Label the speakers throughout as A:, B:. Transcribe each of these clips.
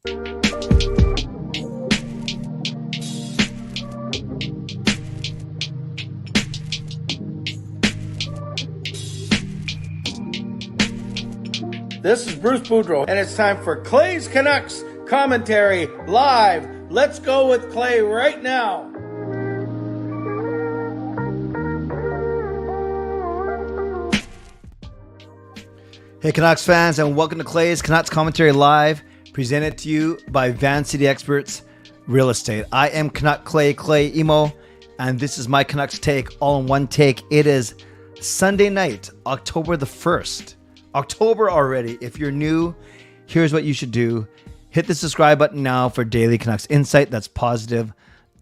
A: This is Bruce Boudreau, and it's time for Clay's Canucks commentary live. Let's go with Clay right now.
B: Hey Canucks fans, and welcome to Clay's Canucks commentary live, presented to you by Van City Experts Real Estate. I am Canuck Clay Emo, and this is my Canucks take, all in one take. It is Sunday night, October the 1st. October already. If you're new, here's what you should do. Hit the subscribe button now for daily Canucks insight that's positive,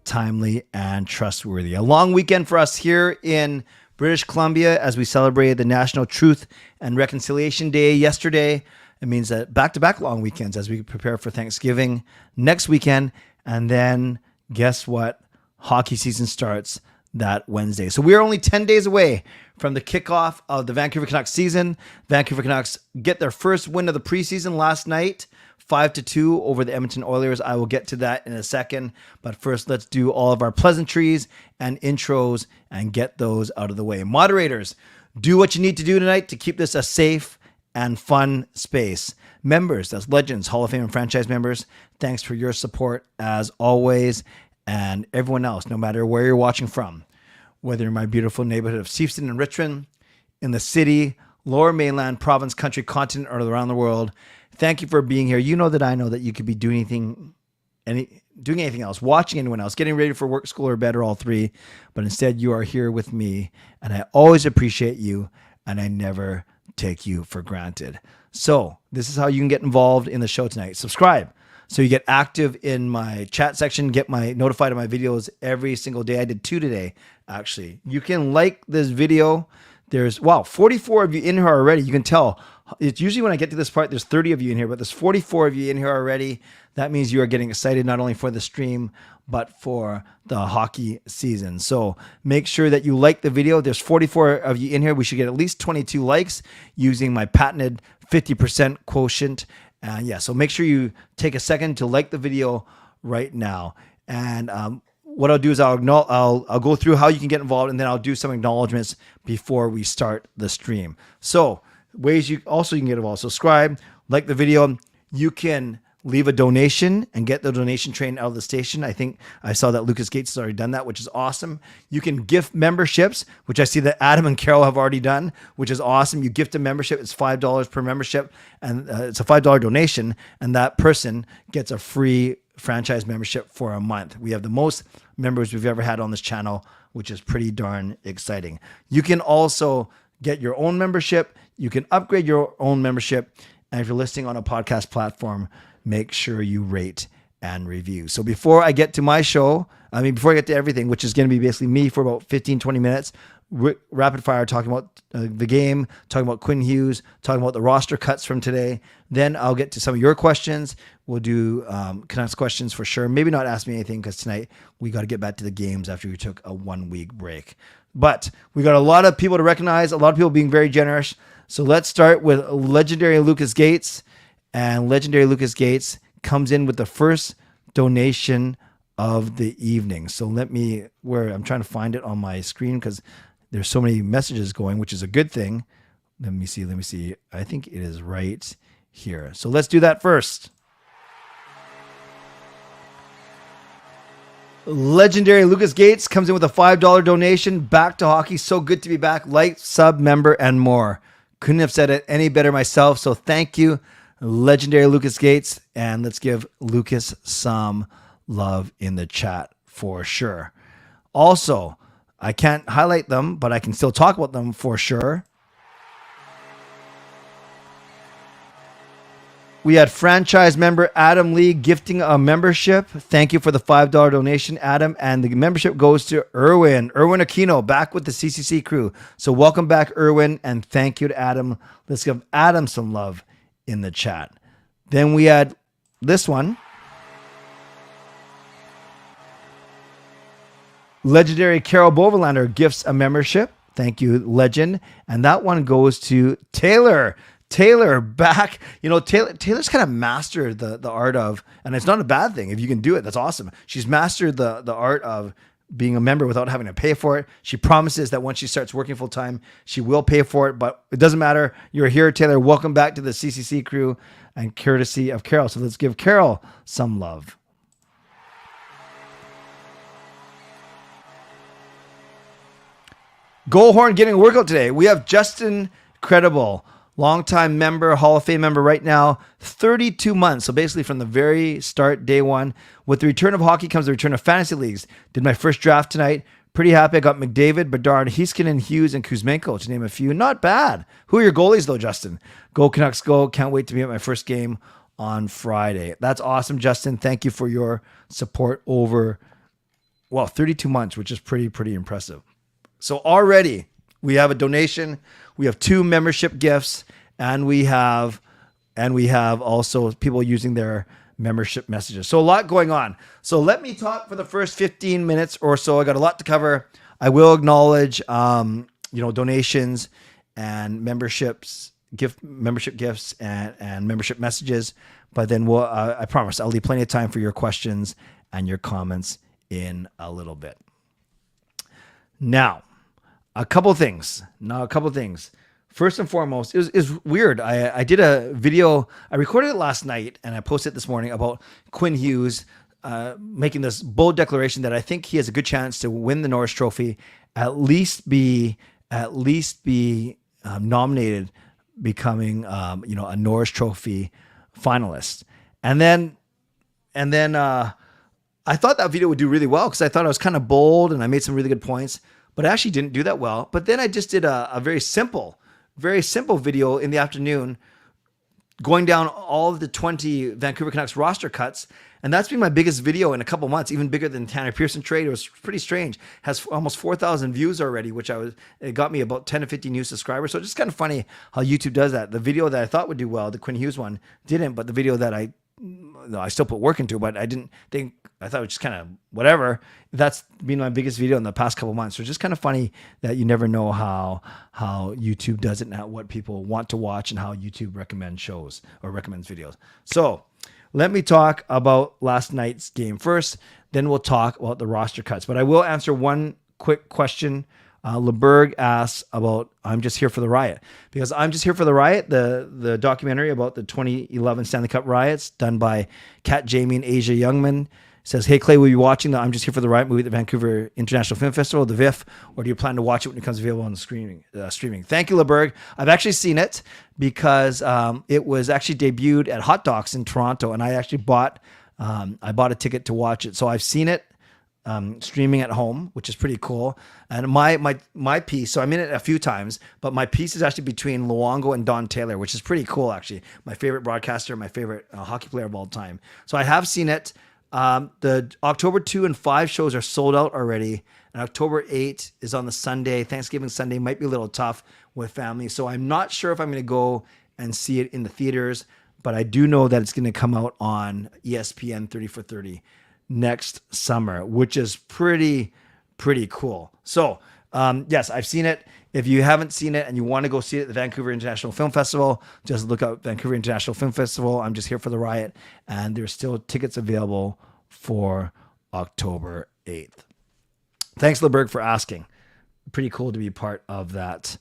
B: timely, and trustworthy. A long weekend for us here in British Columbia as we celebrated the National Truth and Reconciliation Day yesterday. It means that back-to-back long weekends as we prepare for Thanksgiving next weekend. And then guess what? Hockey season starts that Wednesday. So we are only 10 days away from the kickoff of the Vancouver Canucks season. Vancouver Canucks get their first win of the preseason last night, 5-2 over the Edmonton Oilers. I will get to that in a second. But first, let's do all of our pleasantries and intros and get those out of the way. Moderators, do what you need to do tonight to keep this a safe and fun space. Members, that's legends, Hall of Fame and franchise members, thanks for your support as always. And everyone else, no matter where you're watching from, whether in my beautiful neighborhood of Seafton and Richmond, in the city, lower mainland, province, country, continent, or around the world, thank you for being here. You know that I know that you could be doing anything else, watching anyone else, getting ready for work, school, or bed, or all three. But instead, you are here with me, and I always appreciate you, and I never take you for granted. So this is how you can get involved in the show tonight. Subscribe so you get active in my chat section, get notified of my videos every single day. I did 2 today, actually. You can like this video. There's, 44 of you in here already. You can tell. It's usually when I get to this part, there's 30 of you in here, but there's 44 of you in here already. That means you are getting excited not only for the stream, but for the hockey season. So make sure that you like the video. There's 44 of you in here. We should get at least 22 likes using my patented 50% quotient. And so make sure you take a second to like the video right now. And what I'll do is I'll go through how you can get involved, and then I'll do some acknowledgments before we start the stream. So ways you can get involved: subscribe, like the video. You can leave a donation and get the donation train out of the station. I think I saw that Lucas Gates has already done that, which is awesome. You can gift memberships, which I see that Adam and Carol have already done, which is awesome. You gift a membership. It's $5 per membership, and it's a $5 donation, and that person gets a free franchise membership for a month. We have the most members we've ever had on this channel, which is pretty darn exciting. You can also get your own membership. You can upgrade your own membership. And if you're listening on a podcast platform, make sure you rate and review. So before I get to my show, before I get to everything, which is going to be basically me for about 15, 20 minutes, rapid fire, talking about the game, talking about Quinn Hughes, talking about the roster cuts from today. Then I'll get to some of your questions. We'll do Canucks questions for sure. Maybe not ask me anything, because tonight we got to get back to the games after we took a 1-week break. But we got a lot of people to recognize, a lot of people being very generous. So let's start with legendary Lucas Gates. And legendary Lucas Gates comes in with the first donation of the evening. So I'm trying to find it on my screen because there's so many messages going, which is a good thing. Let me see. I think it is right here. So let's do that first. Legendary Lucas Gates comes in with a $5 donation. Back to hockey. So good to be back. Like, sub, member, and more. Couldn't have said it any better myself. So thank you, legendary Lucas Gates. And let's give Lucas some love in the chat for sure. Also, I can't highlight them, but I can still talk about them for sure. We had franchise member Adam Lee gifting a membership. Thank you for the $5 donation, Adam. And the membership goes to Erwin Aquino, back with the CCC crew. So welcome back, Erwin, and thank you to Adam. Let's give Adam some love in the chat. Then we had this one. Legendary Carol Bovelander gifts a membership. Thank you, legend. And that one goes to Taylor Taylor back. Taylor's kind of mastered the art of, and it's not a bad thing if you can do it. That's awesome. She's mastered the art of being a member without having to pay for it. She promises that once she starts working full time, she will pay for it, but it doesn't matter. You're here, Taylor. Welcome back to the CCC crew and courtesy of Carol. So let's give Carol some love. Goal Horn getting a workout today. We have Justin Credible, longtime member, Hall of Fame member right now, 32 months. So basically from the very start, day one. With the return of hockey comes the return of fantasy leagues. Did my first draft tonight. Pretty happy. I got McDavid, Bedard, Heiskanen, Hughes, and Kuzmenko, to name a few. Not bad. Who are your goalies though, Justin? Go Canucks, go. Can't wait to be at my first game on Friday. That's awesome, Justin. Thank you for your support over, 32 months, which is pretty impressive. So already we have a donation, we have 2 membership gifts, and we have also people using their membership messages. So a lot going on. So let me talk for the first 15 minutes or so. I got a lot to cover. I will acknowledge, donations and membership gifts and membership messages. But then I promise I'll leave plenty of time for your questions and your comments in a little bit. Now, a couple things. First and foremost, it was weird. I did a video. I recorded it last night and I posted it this morning about Quinn Hughes making this bold declaration that I think he has a good chance to win the Norris Trophy, at least be nominated, becoming a Norris Trophy finalist. And then I thought that video would do really well because I thought I was kind of bold and I made some really good points. But I actually didn't do that well. But then I just did a very simple video in the afternoon, going down all of the 20 Vancouver Canucks roster cuts. And that's been my biggest video in a couple months, even bigger than Tanner Pearson trade. It was pretty strange. Has almost 4,000 views already, it got me about 10 to 15 new subscribers. So it's just kind of funny how YouTube does that. The video that I thought would do well, the Quinn Hughes one, didn't. But the video that I still put work into, but I thought it was just kind of whatever. That's been my biggest video in the past couple months. So it's just kind of funny that you never know how YouTube does it and what people want to watch and how YouTube recommends shows or recommends videos. So let me talk about last night's game first. Then we'll talk about the roster cuts. But I will answer one quick question. LeBerg asks about I'm Just Here for the Riot, because I'm Just Here for the Riot, the documentary about the 2011 Stanley Cup riots done by Kat Jamie and Asia Youngman, says, hey, Clay, will you be watching the I'm Just Here for the Riot movie at the Vancouver International Film Festival, the VIFF, or do you plan to watch it when it becomes available on streaming? Thank you, LeBerg. I've actually seen it because it was actually debuted at Hot Docs in Toronto, and I actually bought a ticket to watch it. So I've seen it streaming at home, which is pretty cool. And my piece, so I'm in it a few times, but my piece is actually between Luongo and Don Taylor, which is pretty cool, actually. My favorite broadcaster, my favorite hockey player of all time. So I have seen it. The October 2 and 5 shows are sold out already. And October 8 is on the Sunday. Thanksgiving Sunday might be a little tough with family. So I'm not sure if I'm going to go and see it in the theaters, but I do know that it's going to come out on ESPN 30 for 30 next summer, which is pretty cool. So, yes, I've seen it. If you haven't seen it and you want to go see it at the Vancouver International Film Festival, just look up Vancouver International Film Festival. I'm Just Here for the Riot. And there's still tickets available for October 8th. Thanks, LeBerg, for asking. Pretty cool to be part of that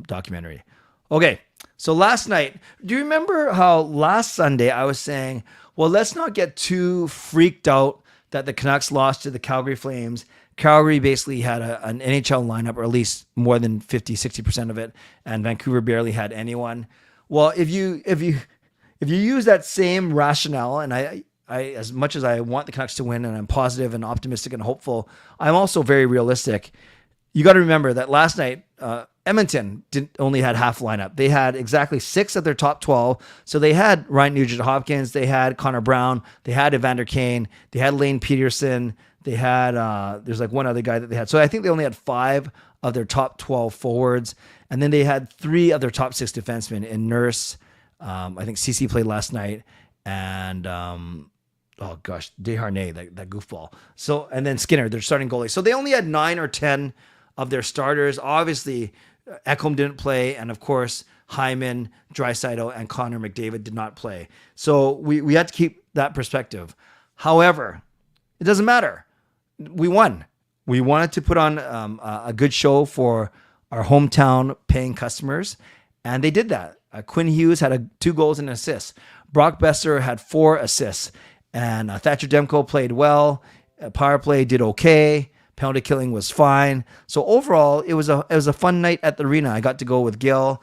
B: documentary. Okay, so last night, do you remember how last Sunday I was saying, well, let's not get too freaked out that the Canucks lost to the Calgary Flames. Calgary basically had an NHL lineup, or at least more than 50-60% of it, and Vancouver barely had anyone. Well, if you use that same rationale, and I as much as I want the Canucks to win, and I'm positive and optimistic and hopeful, I'm also very realistic. You got to remember that last night, Edmonton only had half lineup. They had exactly 6 of their top 12. So they had Ryan Nugent-Hopkins, they had Connor Brown, they had Evander Kane, they had Lane Peterson, they had there's like one other guy that they had. So I think they only had 5 of their top 12 forwards, and then they had 3 of their top 6 defensemen in Nurse. I think CC played last night, and Desharnais, that goofball. So, and then Skinner, their starting goalie. So they only had 9 or 10 of their starters. Obviously, Ekholm didn't play, and of course Hyman, Draisaitl, and Connor McDavid did not play. So we had to keep that perspective. However, it doesn't matter. We won. We wanted to put on a good show for our hometown paying customers, and they did that. Quinn Hughes had 2 goals and an assist. Brock Boeser had 4 assists, and Thatcher Demko played well. Power play did okay. Penalty killing was fine. So overall, it was a fun night at the arena. I got to go with Gil.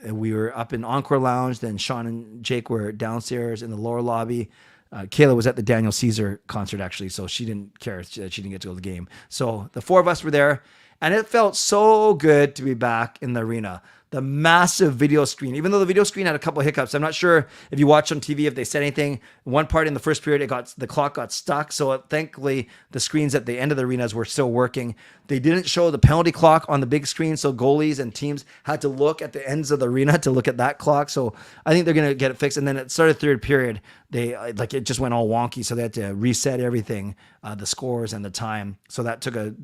B: We were up in Encore Lounge. Then Sean and Jake were downstairs in the lower lobby. Kayla was at the Daniel Caesar concert, actually, so she didn't care. She didn't get to go to the game. So the 4 of us were there, and it felt so good to be back in the arena. The massive video screen, even though the video screen had a couple of hiccups. I'm not sure if you watched on TV if they said anything. One part in the first period, the clock got stuck. So thankfully, the screens at the end of the arenas were still working. They didn't show the penalty clock on the big screen, so goalies and teams had to look at the ends of the arena to look at that clock. So I think they're going to get it fixed. And then at the start of third period, it just went all wonky. So they had to reset everything, the scores and the time. So that took a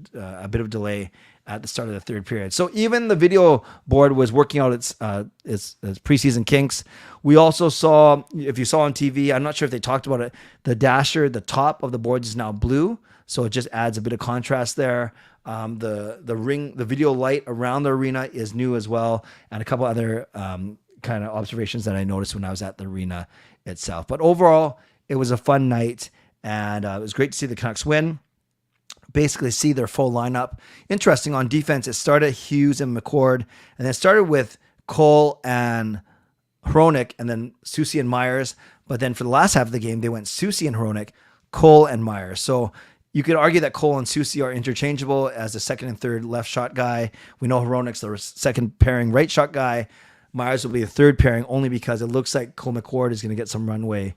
B: bit of delay at the start of the third period. So even the video board was working out its preseason kinks. We also saw, if you saw on TV, I'm not sure if they talked about it, the dasher, the top of the boards is now blue. So it just adds a bit of contrast there. The video light around the arena is new as well. And a couple other kind of observations that I noticed when I was at the arena itself. But overall, it was a fun night, and it was great to see the Canucks win. Basically see their full lineup. Interesting, on defense, it started Hughes and McCord, and then it started with Cole and Hronik, and then Soucy and Myers. But then for the last half of the game, they went Soucy and Hronik, Cole and Myers. So you could argue that Cole and Soucy are interchangeable as the second and third left shot guy. We know Hronik's the second pairing right shot guy. Myers will be the third pairing only because it looks like Cole McCord is going to get some runway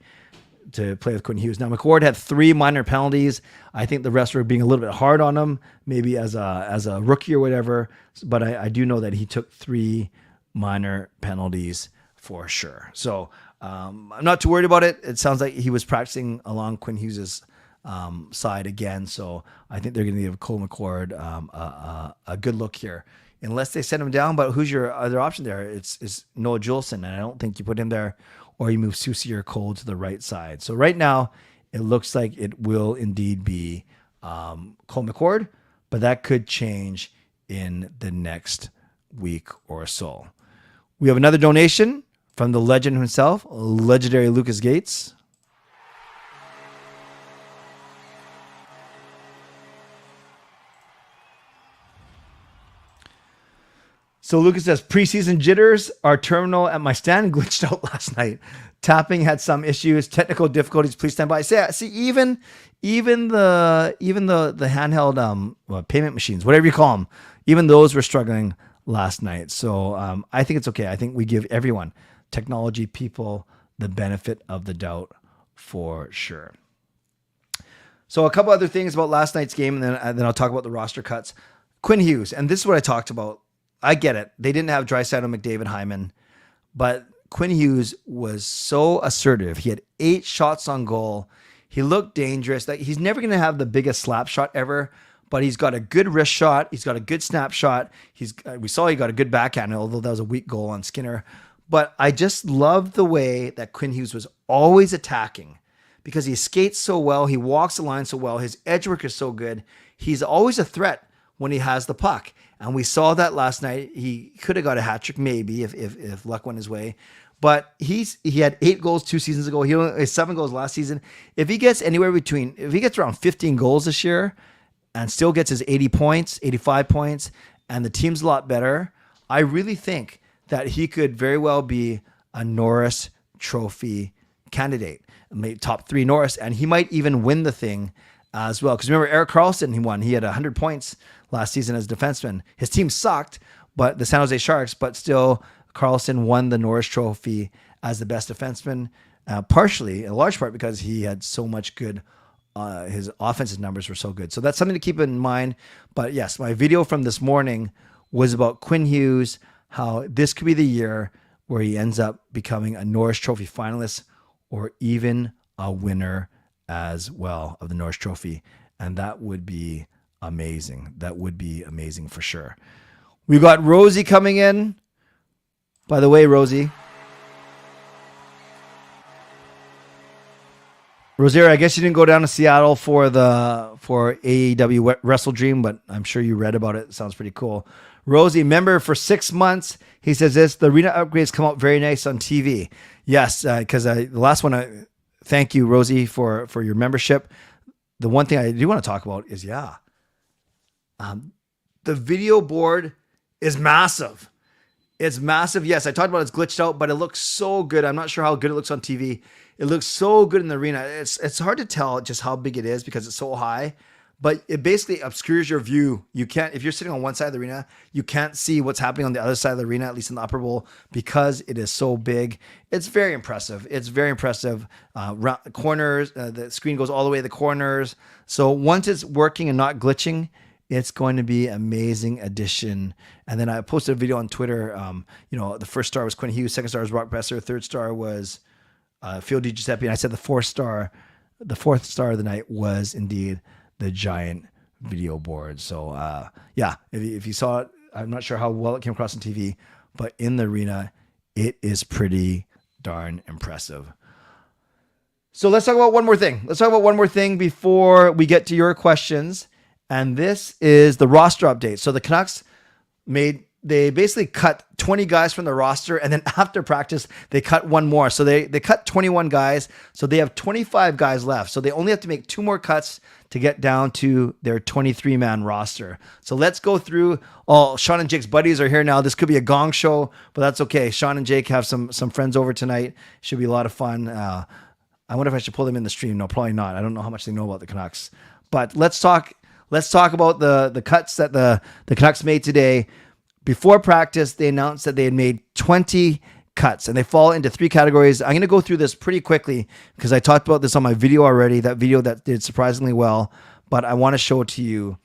B: to play with Quinn Hughes. Now, McCord had 3 minor penalties. I think the rest were being a little bit hard on him, maybe as a rookie or whatever. But I do know that he took 3 minor penalties for sure. So I'm not too worried about it. It sounds like he was practicing along Quinn Hughes's side again. So I think they're going to give Cole McCord a good look here. Unless they send him down, but who's your other option there? It's Noah Juleson, and I don't think you put him there, or you move Soucy or Cole to the right side. So right now, it looks like it will indeed be Cole McCord, but that could change in the next week or so. We have another donation from the legend himself, legendary Lucas Gates. So Lucas says, preseason jitters, our terminal at my stand glitched out last night. Tapping had some issues, technical difficulties. Please stand by. See, even the handheld payment machines, whatever you call them, even those were struggling last night. So I think it's okay. I think we give everyone, technology people, the benefit of the doubt for sure. So a couple other things about last night's game, and then I'll talk about the roster cuts. Quinn Hughes, and this is what I talked about. I get it. They didn't have Draisaitl, McDavid, Hyman, but Quinn Hughes was so assertive. He had 8 shots on goal. He looked dangerous. Like, he's never going to have the biggest slap shot ever, but he's got a good wrist shot. He's got a good snap shot. We saw he got a good backhand, although that was a weak goal on Skinner. But I just love the way that Quinn Hughes was always attacking, because he skates so well. He walks the line so well. His edge work is so good. He's always a threat when he has the puck. And we saw that last night. He could have got a hat trick maybe if luck went his way. But he had 8 goals 2 seasons ago. He only had 7 goals last season. If he gets around 15 goals this year and still gets his 80 points, 85 points, and the team's a lot better, I really think that he could very well be a Norris Trophy candidate. Maybe top 3 Norris, and he might even win the thing as well. Because remember, Erik Karlsson, he won. He had 100 points last season as a defenseman. His team sucked, but the San Jose Sharks, but still Karlsson won the Norris Trophy as the best defenseman, partially, in large part, because he had so much good, his offensive numbers were so good. So that's something to keep in mind. But yes, my video from this morning was about Quinn Hughes, how this could be the year where he ends up becoming a Norris Trophy finalist or even a winner as well of the Norris Trophy. And that would be amazing. That would be amazing for sure. We got Rosie coming in. By the way, Rosie. Rosario, I guess you didn't go down to Seattle for AEW Wrestle Dream, but I'm sure you read about it. It sounds pretty cool. Rosie, member for 6 months. He says this, the arena upgrades come out very nice on TV. Yes, because the last one, thank you, Rosie, for your membership. The one thing I do want to talk about is, the video board is massive. It's massive. Yes, I talked about it's glitched out, but it looks so good. I'm not sure how good it looks on TV. It looks so good in the arena. It's hard to tell just how big it is because it's so high, but it basically obscures your view. You can't, if you're sitting on one side of the arena, you can't see what's happening on the other side of the arena, at least in the upper bowl, because it is so big. It's very impressive. It's very impressive. Corners, the screen goes all the way to the corners. So once it's working and not glitching, it's going to be amazing addition. And then I posted a video on Twitter. The first star was Quinn Hughes, second star was Brock Boeser, third star was Phil DiGiuseppe, and I said the fourth star of the night was indeed the giant video board. So if you saw it, I'm not sure how well it came across on TV, but in the arena, it is pretty darn impressive. So let's talk about one more thing. Let's talk about one more thing before we get to your questions. And this is the roster update. So the Canucks they basically cut 20 guys from the roster, and then after practice, they cut one more. So they cut 21 guys. So they have 25 guys left. So they only have to make 2 more cuts to get down to their 23-man roster. So let's go through. Sean and Jake's buddies are here now. This could be a gong show, but that's okay. Sean and Jake have some friends over tonight. Should be a lot of fun. I wonder if I should pull them in the stream. No, probably not. I don't know how much they know about the Canucks. But let's talk about the cuts that the Canucks made today. Before practice, they announced that they had made 20 cuts, and they fall into 3 categories. I'm going to go through this pretty quickly because I talked about this on my video already, that video that did surprisingly well, but I want to show it to you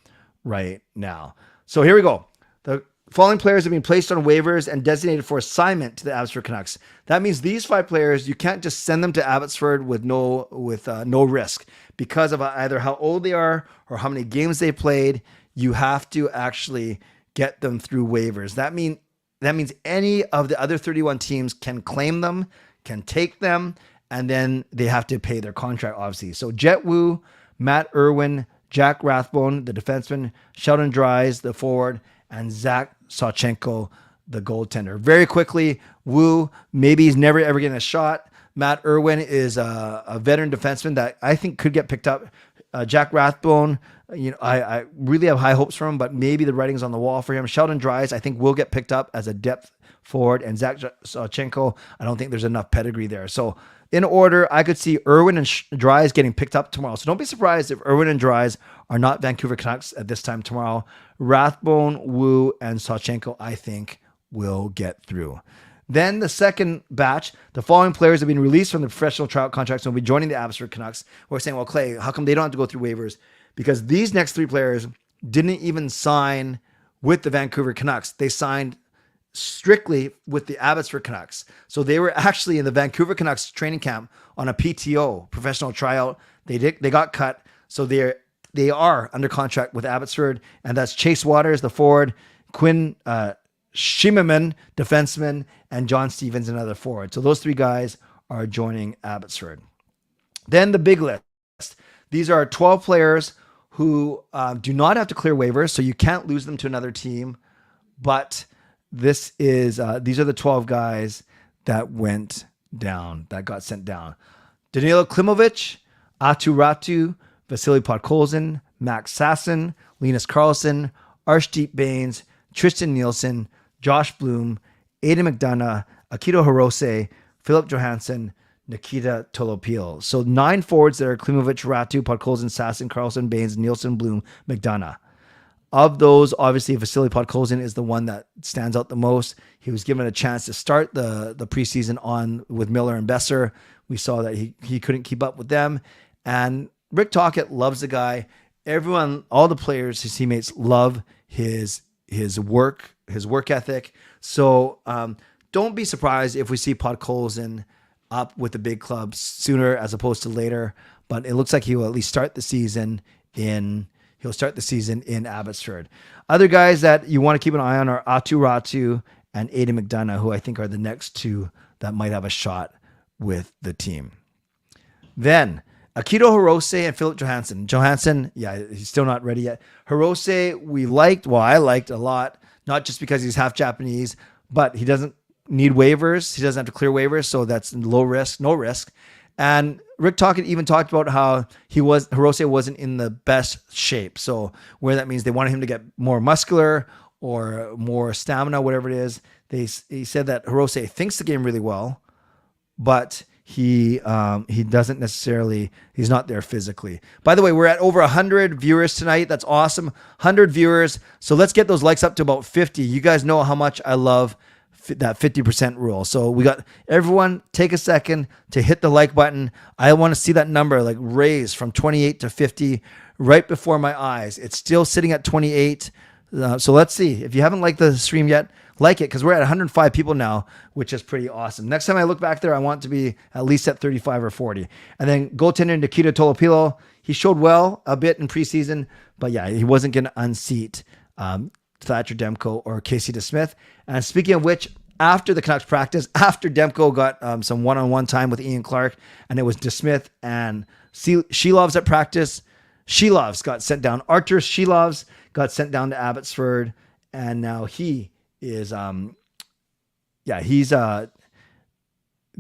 B: right now. So here we go. The following players have been placed on waivers and designated for assignment to the Abbotsford Canucks. That means these 5 players, you can't just send them to Abbotsford with no risk because of either how old they are or how many games they played. You have to actually get them through waivers. That means any of the other 31 teams can claim them, can take them, and then they have to pay their contract, obviously. So Jet Wu, Matt Irwin, Jack Rathbone, the defenseman, Sheldon Dries, the forward, and Zach Sawchenko, the goaltender. Very quickly, Wu, maybe he's never ever getting a shot. Matt Irwin is a veteran defenseman that I think could get picked up. Jack Rathbone, I really have high hopes for him, but maybe the writing's on the wall for him. Sheldon Dries, I think, will get picked up as a depth forward, and Zach Sawchenko, I don't think there's enough pedigree there. So in order, I could see Irwin and Dries getting picked up tomorrow. So don't be surprised if Irwin and Dries are not Vancouver Canucks at this time tomorrow. Rathbone, Wu, and Sawchenko, I think, will get through. Then the second batch, the following players have been released from the professional tryout contracts and will be joining the Abbotsford Canucks. We're saying, well, Clay, how come they don't have to go through waivers? Because these next 3 players didn't even sign with the Vancouver Canucks. They signed strictly with the Abbotsford Canucks. So they were actually in the Vancouver Canucks training camp on a PTO, professional tryout. They got cut. So they are under contract with Abbotsford, and that's Chase Waters, the forward, Quinn Shimerman, defenseman, and John Stevens, another forward. So those 3 guys are joining Abbotsford. Then the big list. These are 12 players who do not have to clear waivers, so you can't lose them to another team. But these are the 12 guys that went down, that got sent down. Danilo Klimovic, Atu Ratu, Vasily Podkolzin, Max Sasson, Linus Karlsson, Arshdeep Bains, Tristan Nielsen, Josh Bloom, Aidan McDonough, Akito Hirose, Philip Johansson, Nikita Tolopil. So 9 forwards that are Klimovic, Ratu, Podkolzin, Sasson, Karlsson, Bains, Nielsen, Bloom, McDonough. Of those, obviously, Vasily Podkolzin is the one that stands out the most. He was given a chance to start the preseason on with Miller and Boeser. We saw that he couldn't keep up with them. And Rick Tocchet loves the guy. Everyone, all the players, his teammates, love his work ethic. So don't be surprised if we see Podkolzin up with the big clubs sooner as opposed to later. But it looks like he will at least start the season in he'll start the season in Abbotsford. Other guys that you want to keep an eye on are Atu Ratu and Aidan McDonough, who I think are the next two that might have a shot with the team. Then Akito Hirose and Philip Johansson. Johansson, yeah, he's still not ready yet. Hirose, I liked a lot, not just because he's half Japanese, but he doesn't need waivers. He doesn't have to clear waivers, so that's low risk, no risk. And Rick Tocchet even talked about how Hirose wasn't in the best shape. So where that means they wanted him to get more muscular or more stamina, whatever it is. He said that Hirose thinks the game really well, but he doesn't necessarily, he's not there physically. By the way, we're at over 100 viewers tonight. That's awesome. 100 viewers. So let's get those likes up to about 50. You guys know how much I love that 50% rule. So we got everyone take a second to hit the like button. I want to see that number like raise from 28 to 50 right before my eyes. It's still sitting at 28. So let's see. If you haven't liked the stream yet, like it, because we're at 105 people now, which is pretty awesome. Next time I look back there, I want to be at least at 35 or 40. And then goaltender Nikita Tolopilo, he showed well a bit in preseason, but yeah, he wasn't going to unseat Thatcher Demko or Casey DeSmith. And speaking of which, after the Canucks practice, after Demko got some one-on-one time with Ian Clark, and it was DeSmith and Shilovs at practice, Shilovs got sent down. Artur Shilovs got sent down to Abbotsford, and now he is he's going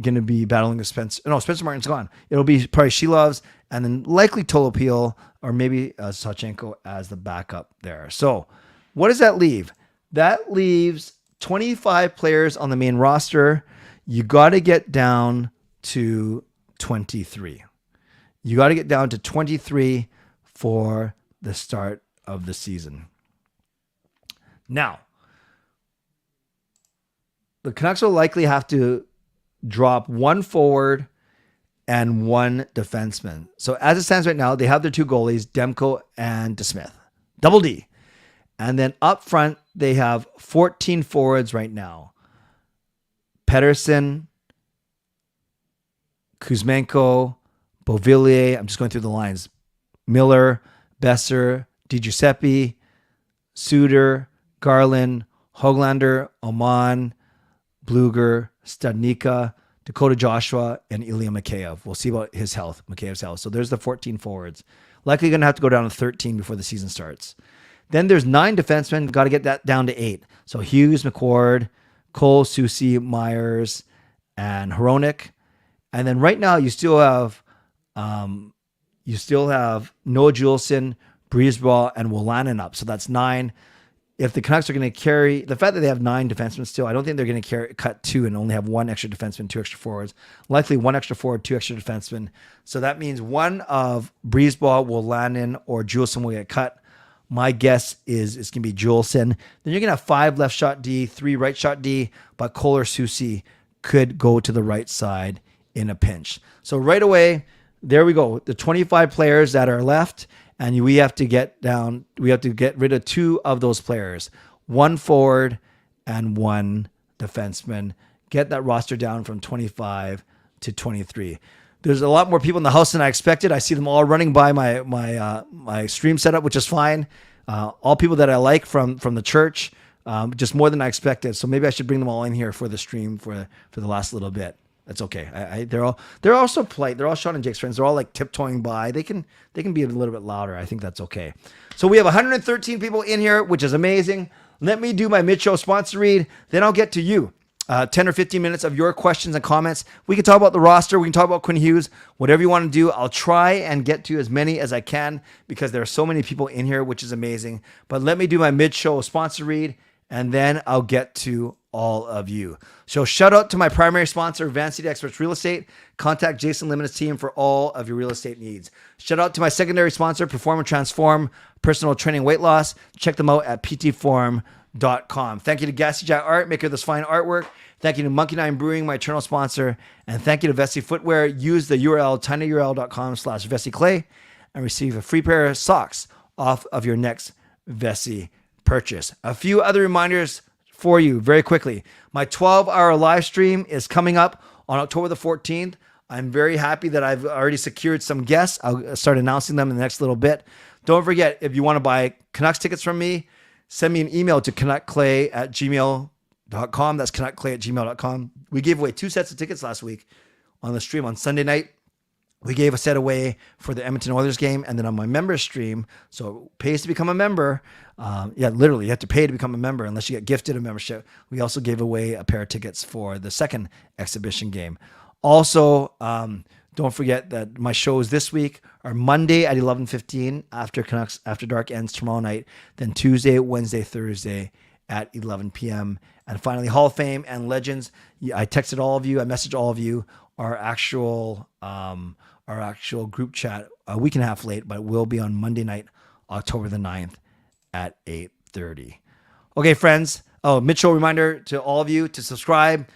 B: to be battling with Spencer. No, Spencer Martin's gone. It'll be probably Shilovs and then likely Tolopil or maybe Sachenko as the backup there. So what does that leave? That leaves 25 players on the main roster. You got to get down to 23. You got to get down to 23 for the start of the season. Now, the Canucks will likely have to drop one forward and one defenseman. So as it stands right now, they have their two goalies, Demko and DeSmith. Double D. And then up front, they have 14 forwards right now. Pedersen, Kuzmenko, Beauvillier. I'm just going through the lines. Miller, Boeser, DiGiuseppe, Suter, Garland, Höglander, Oman, Bluger, Studnicka, Dakota Joshua, and Ilya Mikheyev. We'll see about his health, Mikheyev's health. So there's the 14 forwards. Likely going to have to go down to 13 before the season starts. Then there's 9 defensemen. Got to get that down to 8. So Hughes, McWard, Cole, Soucy, Myers, and Hronik. And then right now you still have Noah Juleson, Breezeball, and Wolanin up. So that's 9. If the Canucks are going to carry the fact that they have 9 defensemen still, I don't think they're going to cut 2 and only have 1 extra defenseman, 2 extra forwards. Likely 1 extra forward, 2 extra defensemen. So that means one of Breezeball, Wolanin, or Juleson will get cut. My guess is it's going to be Juleson. Then you're going to have 5 left shot D, 3 right shot D, but Cole or Soucy could go to the right side in a pinch. So right away, there we go. The 25 players that are left. And we have to get rid of 2 of those players, 1 forward and 1 defenseman. Get that roster down from 25 to 23. There's a lot more people in the house than I expected. I see them all running by my stream setup, which is fine. All people that I like from the church, just more than I expected. So maybe I should bring them all in here for the stream for the last little bit. That's okay. They're all so polite. They're all Sean and Jake's friends. They're all like tiptoeing by. They can be a little bit louder. I think that's okay. So we have 113 people in here, which is amazing. Let me do my mid-show sponsor read. Then I'll get to you. 10 or 15 minutes of your questions and comments. We can talk about the roster. We can talk about Quinn Hughes. Whatever you want to do, I'll try and get to as many as I can because there are so many people in here, which is amazing. But let me do my mid-show sponsor read, and then I'll get to all of you. So shout out to my primary sponsor, Van City Experts Real Estate. Contact Jason Lim and his team for all of your real estate needs. Shout out to my secondary sponsor, Perform and Transform, personal training, weight loss. Check them out at ptform.com. Thank you to Gassy Jack Art, maker of this fine artwork. Thank you to Monkey Nine Brewing, my eternal sponsor. And thank you to Vessi Footwear. Use the URL, tinyurl.com/VessiClay and receive a free pair of socks off of your next Vessi purchase. A few other reminders for you very quickly. My 12-hour live stream is coming up on October the 14th. I'm very happy that I've already secured some guests. I'll start announcing them in the next little bit. don't forget, if you want to buy Canucks tickets from me, send me an email to canuckclay@gmail.com. That's canuckclay@gmail.com. We gave away 2 sets of tickets last week on the stream on Sunday night. We gave a set away for the Edmonton Oilers game, and then on my member stream, so it pays to become a member. Literally, you have to pay to become a member unless you get gifted a membership. We also gave away a pair of tickets for the second exhibition game. Also, don't forget that my shows this week are Monday at 11:15 after Canucks After Dark ends tomorrow night, then Tuesday, Wednesday, Thursday at 11 p.m. And finally, Hall of Fame and Legends. I texted all of you. I messaged all of you. Our actual group chat a week and a half late, but it will be on Monday night, October the 9th at 8:30. Okay, friends. Oh, Mitchell, reminder to all of you to subscribe,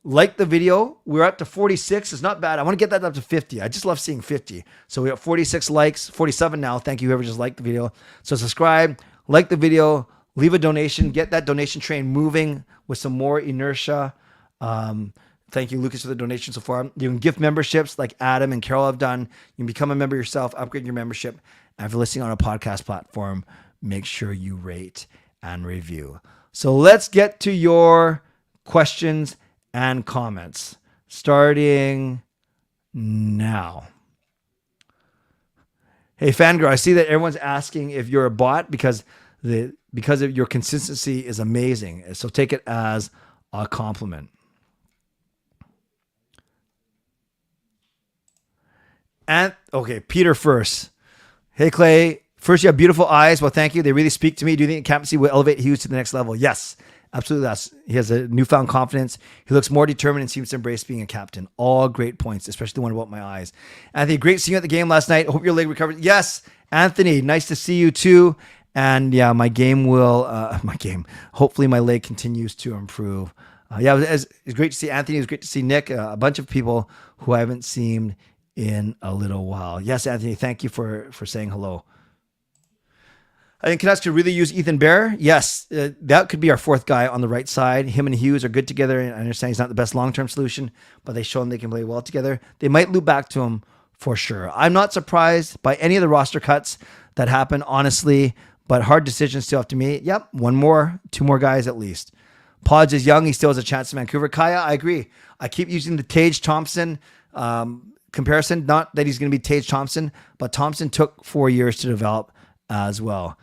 B: like the video. We're up to 46. It's not bad. I want to get that up to 50. I just love seeing 50. So we have 46 likes, 47 now. Thank you, whoever just liked the video. So subscribe, like the video, leave a donation, get that donation train moving with some more inertia. Thank you, Lucas, for the donation so far. You can gift memberships like Adam and Carol have done. You can become a member yourself, upgrade your membership. And if you're listening on a podcast platform, make sure you rate and review. So let's get to your questions and comments, starting now. Hey, Fangirl, I see that everyone's asking if you're a bot because of your consistency is amazing. So take it as a compliment. And okay, Peter first. Hey, Clay. First, you have beautiful eyes. Well, thank you. They really speak to me. Do you think captaincy will elevate Hughes to the next level? Yes, absolutely. He has a newfound confidence. He looks more determined and seems to embrace being a captain. All great points, especially the one about my eyes. Anthony, great seeing you at the game last night. Hope your leg recovers. Yes, Anthony, nice to see you too. And yeah, hopefully my leg continues to improve. It was great to see Anthony. It was great to see Nick. A bunch of people who I haven't seen in a little while. Yes, Anthony, thank you for saying hello. I think Canucks could really use Ethan Bear. Yes, that could be our fourth guy on the right side. Him and Hughes are good together. And I understand he's not the best long-term solution, but they've shown they can play well together. They might loop back to him for sure. I'm not surprised by any of the roster cuts that happen, honestly, but hard decisions still have to be made. Yep, two more guys at least. Podge is young. He still has a chance in Vancouver. Kaya, I agree. I keep using the Tage Thompson comparison. Not that he's going to be Tage Thompson, but Thompson took 4 years to develop as well.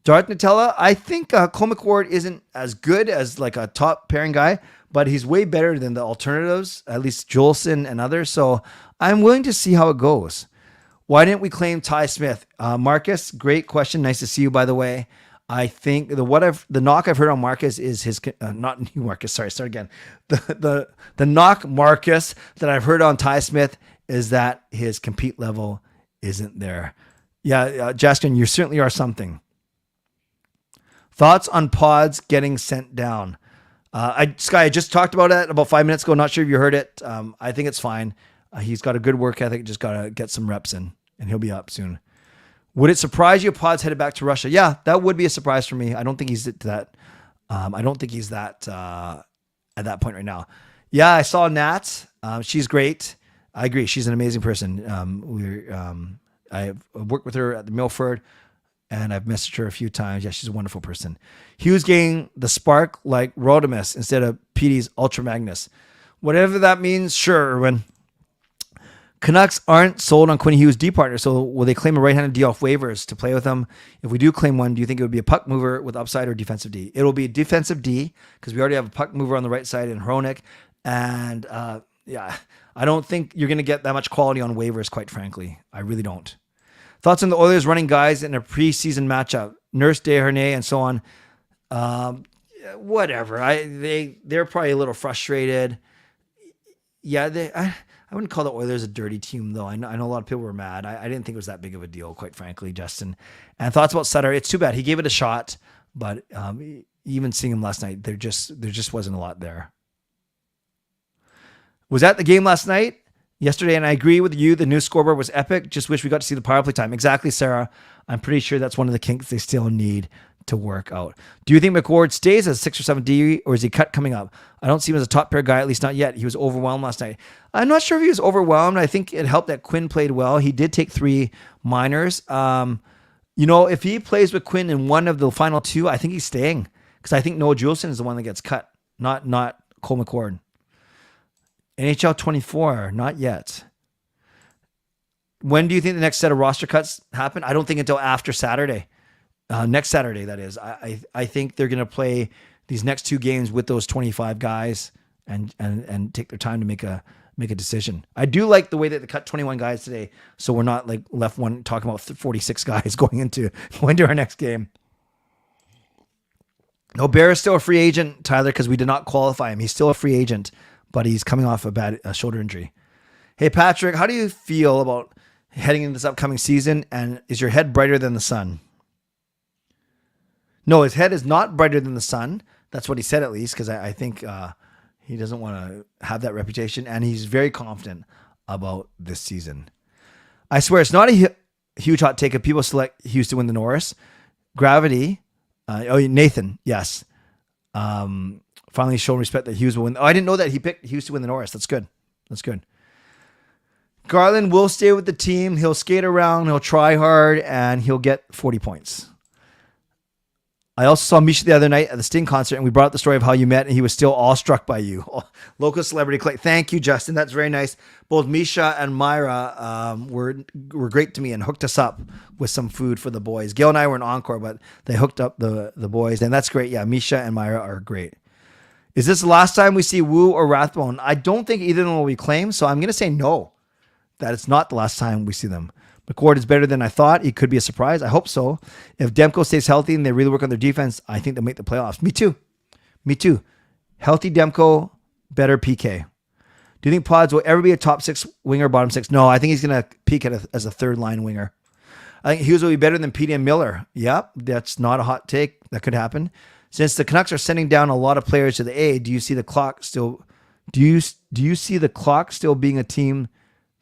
B: Darth Nutella, I think Cole McWard isn't as good as like a top pairing guy, but he's way better than the alternatives, at least Jolson and others. So I'm willing to see how it goes. Why didn't we claim Ty Smith? Marcus, great question. Nice to see you, by the way. I think the knock I've heard on Marcus is his not new Marcus. Sorry, start again. The knock Marcus that I've heard on Ty Smith is that his compete level isn't there. Yeah, Jaskin, you certainly are something. Thoughts on Pods getting sent down? Sky, I just talked about it about 5 minutes ago. Not sure if you heard it. I think it's fine. He's got a good work ethic. Just got to get some reps in, and he'll be up soon. Would it surprise you if Pods headed back to Russia? Yeah, that would be a surprise for me. I don't think he's at that. I don't think he's that at that point right now. Yeah, I saw Nat. She's great. I agree. She's an amazing person. I've worked with her at the Milford, and I've messaged her a few times. Yeah, she's a wonderful person. Hughes getting the spark like Rodimus instead of PD's Ultra Magnus. Whatever that means, sure, Erwin. Canucks aren't sold on Quinn Hughes' D partner, so will they claim a right-handed D off waivers to play with him? If we do claim one, do you think it would be a puck mover with upside or defensive D? It'll be a defensive D because we already have a puck mover on the right side in Hronik. And I don't think you're going to get that much quality on waivers, quite frankly. I really don't. Thoughts on the Oilers running guys in a preseason matchup? Nurse, Desharnais, and so on. Whatever. They're probably a little frustrated. Yeah, I wouldn't call the Oilers a dirty team, though. I know a lot of people were mad. I didn't think it was that big of a deal, quite frankly, Justin. And thoughts about Sutter? It's too bad. He gave it a shot, but even seeing him last night, there just wasn't a lot there. Was at the game last night, yesterday, and I agree with you. The new scoreboard was epic. Just wish we got to see the power play time. Exactly, Sarah. I'm pretty sure that's one of the kinks they still need to work out. Do you think McWard stays as 6 or 7 D, or is he cut coming up? I don't see him as a top pair guy, at least not yet. He was overwhelmed last night. I'm not sure if he was overwhelmed. I think it helped that Quinn played well. He did take 3 minors. If he plays with Quinn in one of the final two, I think he's staying because I think Noah Juleson is the one that gets cut, not Cole McCord. NHL 24, not yet. When do you think the next set of roster cuts happen? I don't think until after Saturday. Next Saturday, that is. I think they're going to play these next two games with those 25 guys and take their time to make a decision. I do like the way that they cut 21 guys today, so we're not like left one talking about 46 guys going into our next game. No, Bear is still a free agent, Tyler, because we did not qualify him. He's still a free agent, but he's coming off a bad shoulder injury. Hey, Patrick, how do you feel about heading into this upcoming season, and is your head brighter than the sun? No, his head is not brighter than the sun. That's what he said, at least, because I think he doesn't want to have that reputation, and he's very confident about this season. I swear, it's not a huge hot take if people select Hughes to win the Norris. Gravity, Nathan, yes. Finally showing respect that Hughes will win. Oh, I didn't know that he picked Hughes to win the Norris. That's good. Garland will stay with the team. He'll skate around, he'll try hard, and he'll get 40 points. I also saw Misha the other night at the Sting concert, and we brought up the story of how you met, and he was still awestruck by you. Local celebrity Clay. Thank you, Justin. That's very nice. Both Misha and Myra were great to me and hooked us up with some food for the boys. Gail and I were in Encore, but they hooked up the boys, and that's great. Yeah, Misha and Myra are great. Is this the last time we see Wu or Rathbone? I don't think either of them will be claimed, so I'm going to say no, that it's not the last time we see them. McCord is better than I thought. He could be a surprise. I hope so. If Demko stays healthy and they really work on their defense, I think they'll make the playoffs. Me too. Healthy Demko, better PK. Do you think Pods will ever be a top six winger, bottom six? No, I think he's going to peak as a third line winger. I think Hughes will be better than Petey and Miller. Yep, that's not a hot take. That could happen. Since the Canucks are sending down a lot of players to the A, do you see the clock still? Do you see the clock still being a team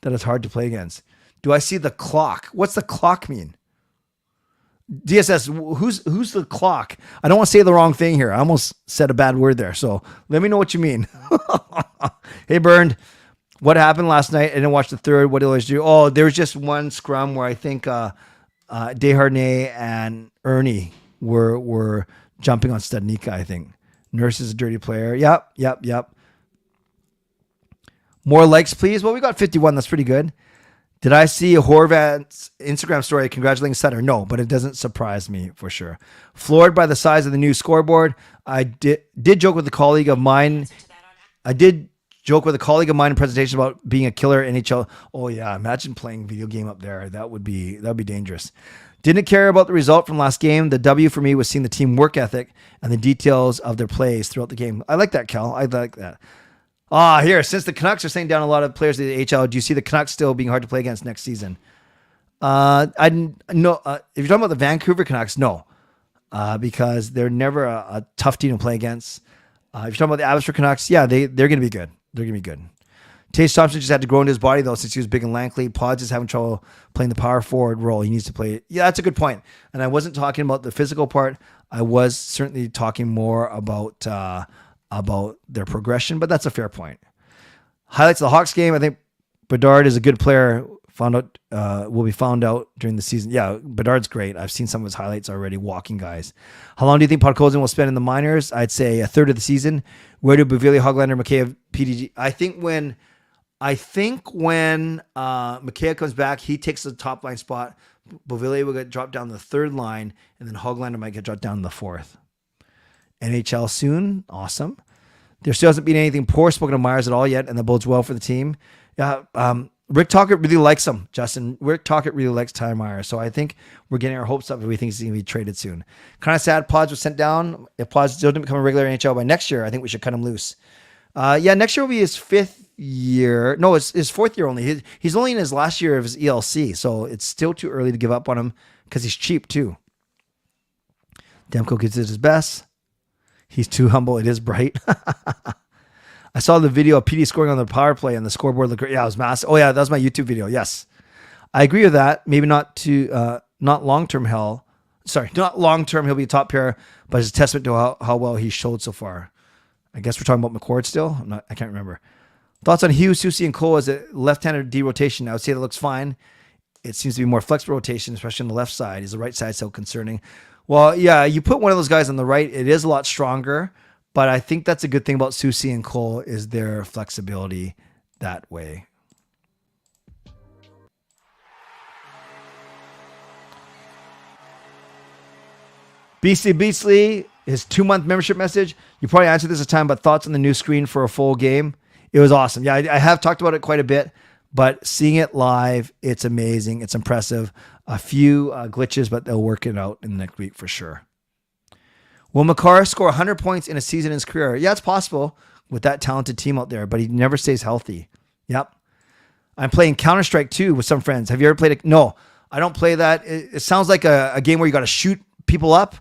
B: that is hard to play against? Do I see the clock? What's the clock mean? DSS, who's the clock? I don't want to say the wrong thing here. I almost said a bad word there. So let me know what you mean. Hey, Bernd, what happened last night? I didn't watch the third. What did Oilers do? Oh, there was just one scrum where I think Desharnais and Ernie were jumping on Studnicka, I think. Nurse is a dirty player. Yep. More likes, please. Well, we got 51. That's pretty good. Did I see Horvat's Instagram story congratulating Sutter? No, but it doesn't surprise me for sure. Floored by the size of the new scoreboard. I did joke with a colleague of mine. In presentation about being a killer NHL. Oh yeah, imagine playing video game up there. That would be dangerous. Didn't care about the result from last game. The W for me was seeing the team work ethic and the details of their plays throughout the game. I like that, Cal. I like that. Here, since the Canucks are sending down a lot of players to the AHL, do you see the Canucks still being hard to play against next season? I no. If you're talking about the Vancouver Canucks, no, because they're never a tough team to play against. If you're talking about the Abbotsford Canucks, yeah, they're going to be good. They're going to be good. Taze Thompson just had to grow into his body, though, since he was big and lanky. Pods is having trouble playing the power forward role. He needs to play it. Yeah, that's a good point. And I wasn't talking about the physical part. I was certainly talking more about their progression, but that's a fair point. Highlights of the Hawks game. I think Bedard is a good player. Will be found out during the season. Yeah, Bedard's great. I've seen some of his highlights already, walking guys. How long do you think Podkolzin will spend in the minors? I'd say a third of the season. Where do Bavili, Hoglander, Mikheyev, PDG? I think when Mikheyev comes back, he takes the top line spot. Bavili will get dropped down the third line, and then Hoglander might get dropped down the fourth. NHL soon. Awesome. There still hasn't been anything poor spoken of Myers at all yet, and that bodes well for the team. Yeah, Rick Tocchet really likes him, Justin. Rick Tocchet really likes Ty Myers, so I think we're getting our hopes up if we think he's going to be traded soon. Kind of sad Pods was sent down. If Pods still didn't become a regular NHL by next year, I think we should cut him loose. Next year will be his fifth year. No, it's his fourth year only. He's only in his last year of his ELC, so it's still too early to give up on him because he's cheap too. Demko gives it his best. He's too humble. It is bright. I saw the video of PD scoring on the power play and the scoreboard looked great. Yeah, it was massive. Oh yeah, that was my YouTube video. Yes. I agree with that. Maybe not long-term not long-term he'll be a top pair, but it's a testament to how well he showed so far. I guess we're talking about McCord still. I can't remember. Thoughts on Hughes, Susie, and Cole as a left-handed D rotation? I would say that looks fine. it seems to be more flexible rotation, especially on the left side. Is the right side so concerning? Well, yeah, you put one of those guys on the right, it is a lot stronger, but I think that's a good thing about Soucy and Cole is their flexibility that way. BC Beasley, his 2-month membership message. You probably answered this at time, but thoughts on the new screen for a full game? It was awesome. Yeah, I have talked about it quite a bit, but seeing it live, it's amazing. It's impressive. A few glitches, but they'll work it out in the next week for sure. Will Makar score 100 points in a season in his career? Yeah, it's possible with that talented team out there, but he never stays healthy. Yep. I'm playing Counter-Strike 2 with some friends. Have you ever played it? No, I don't play that. It sounds like a game where you got to shoot people up.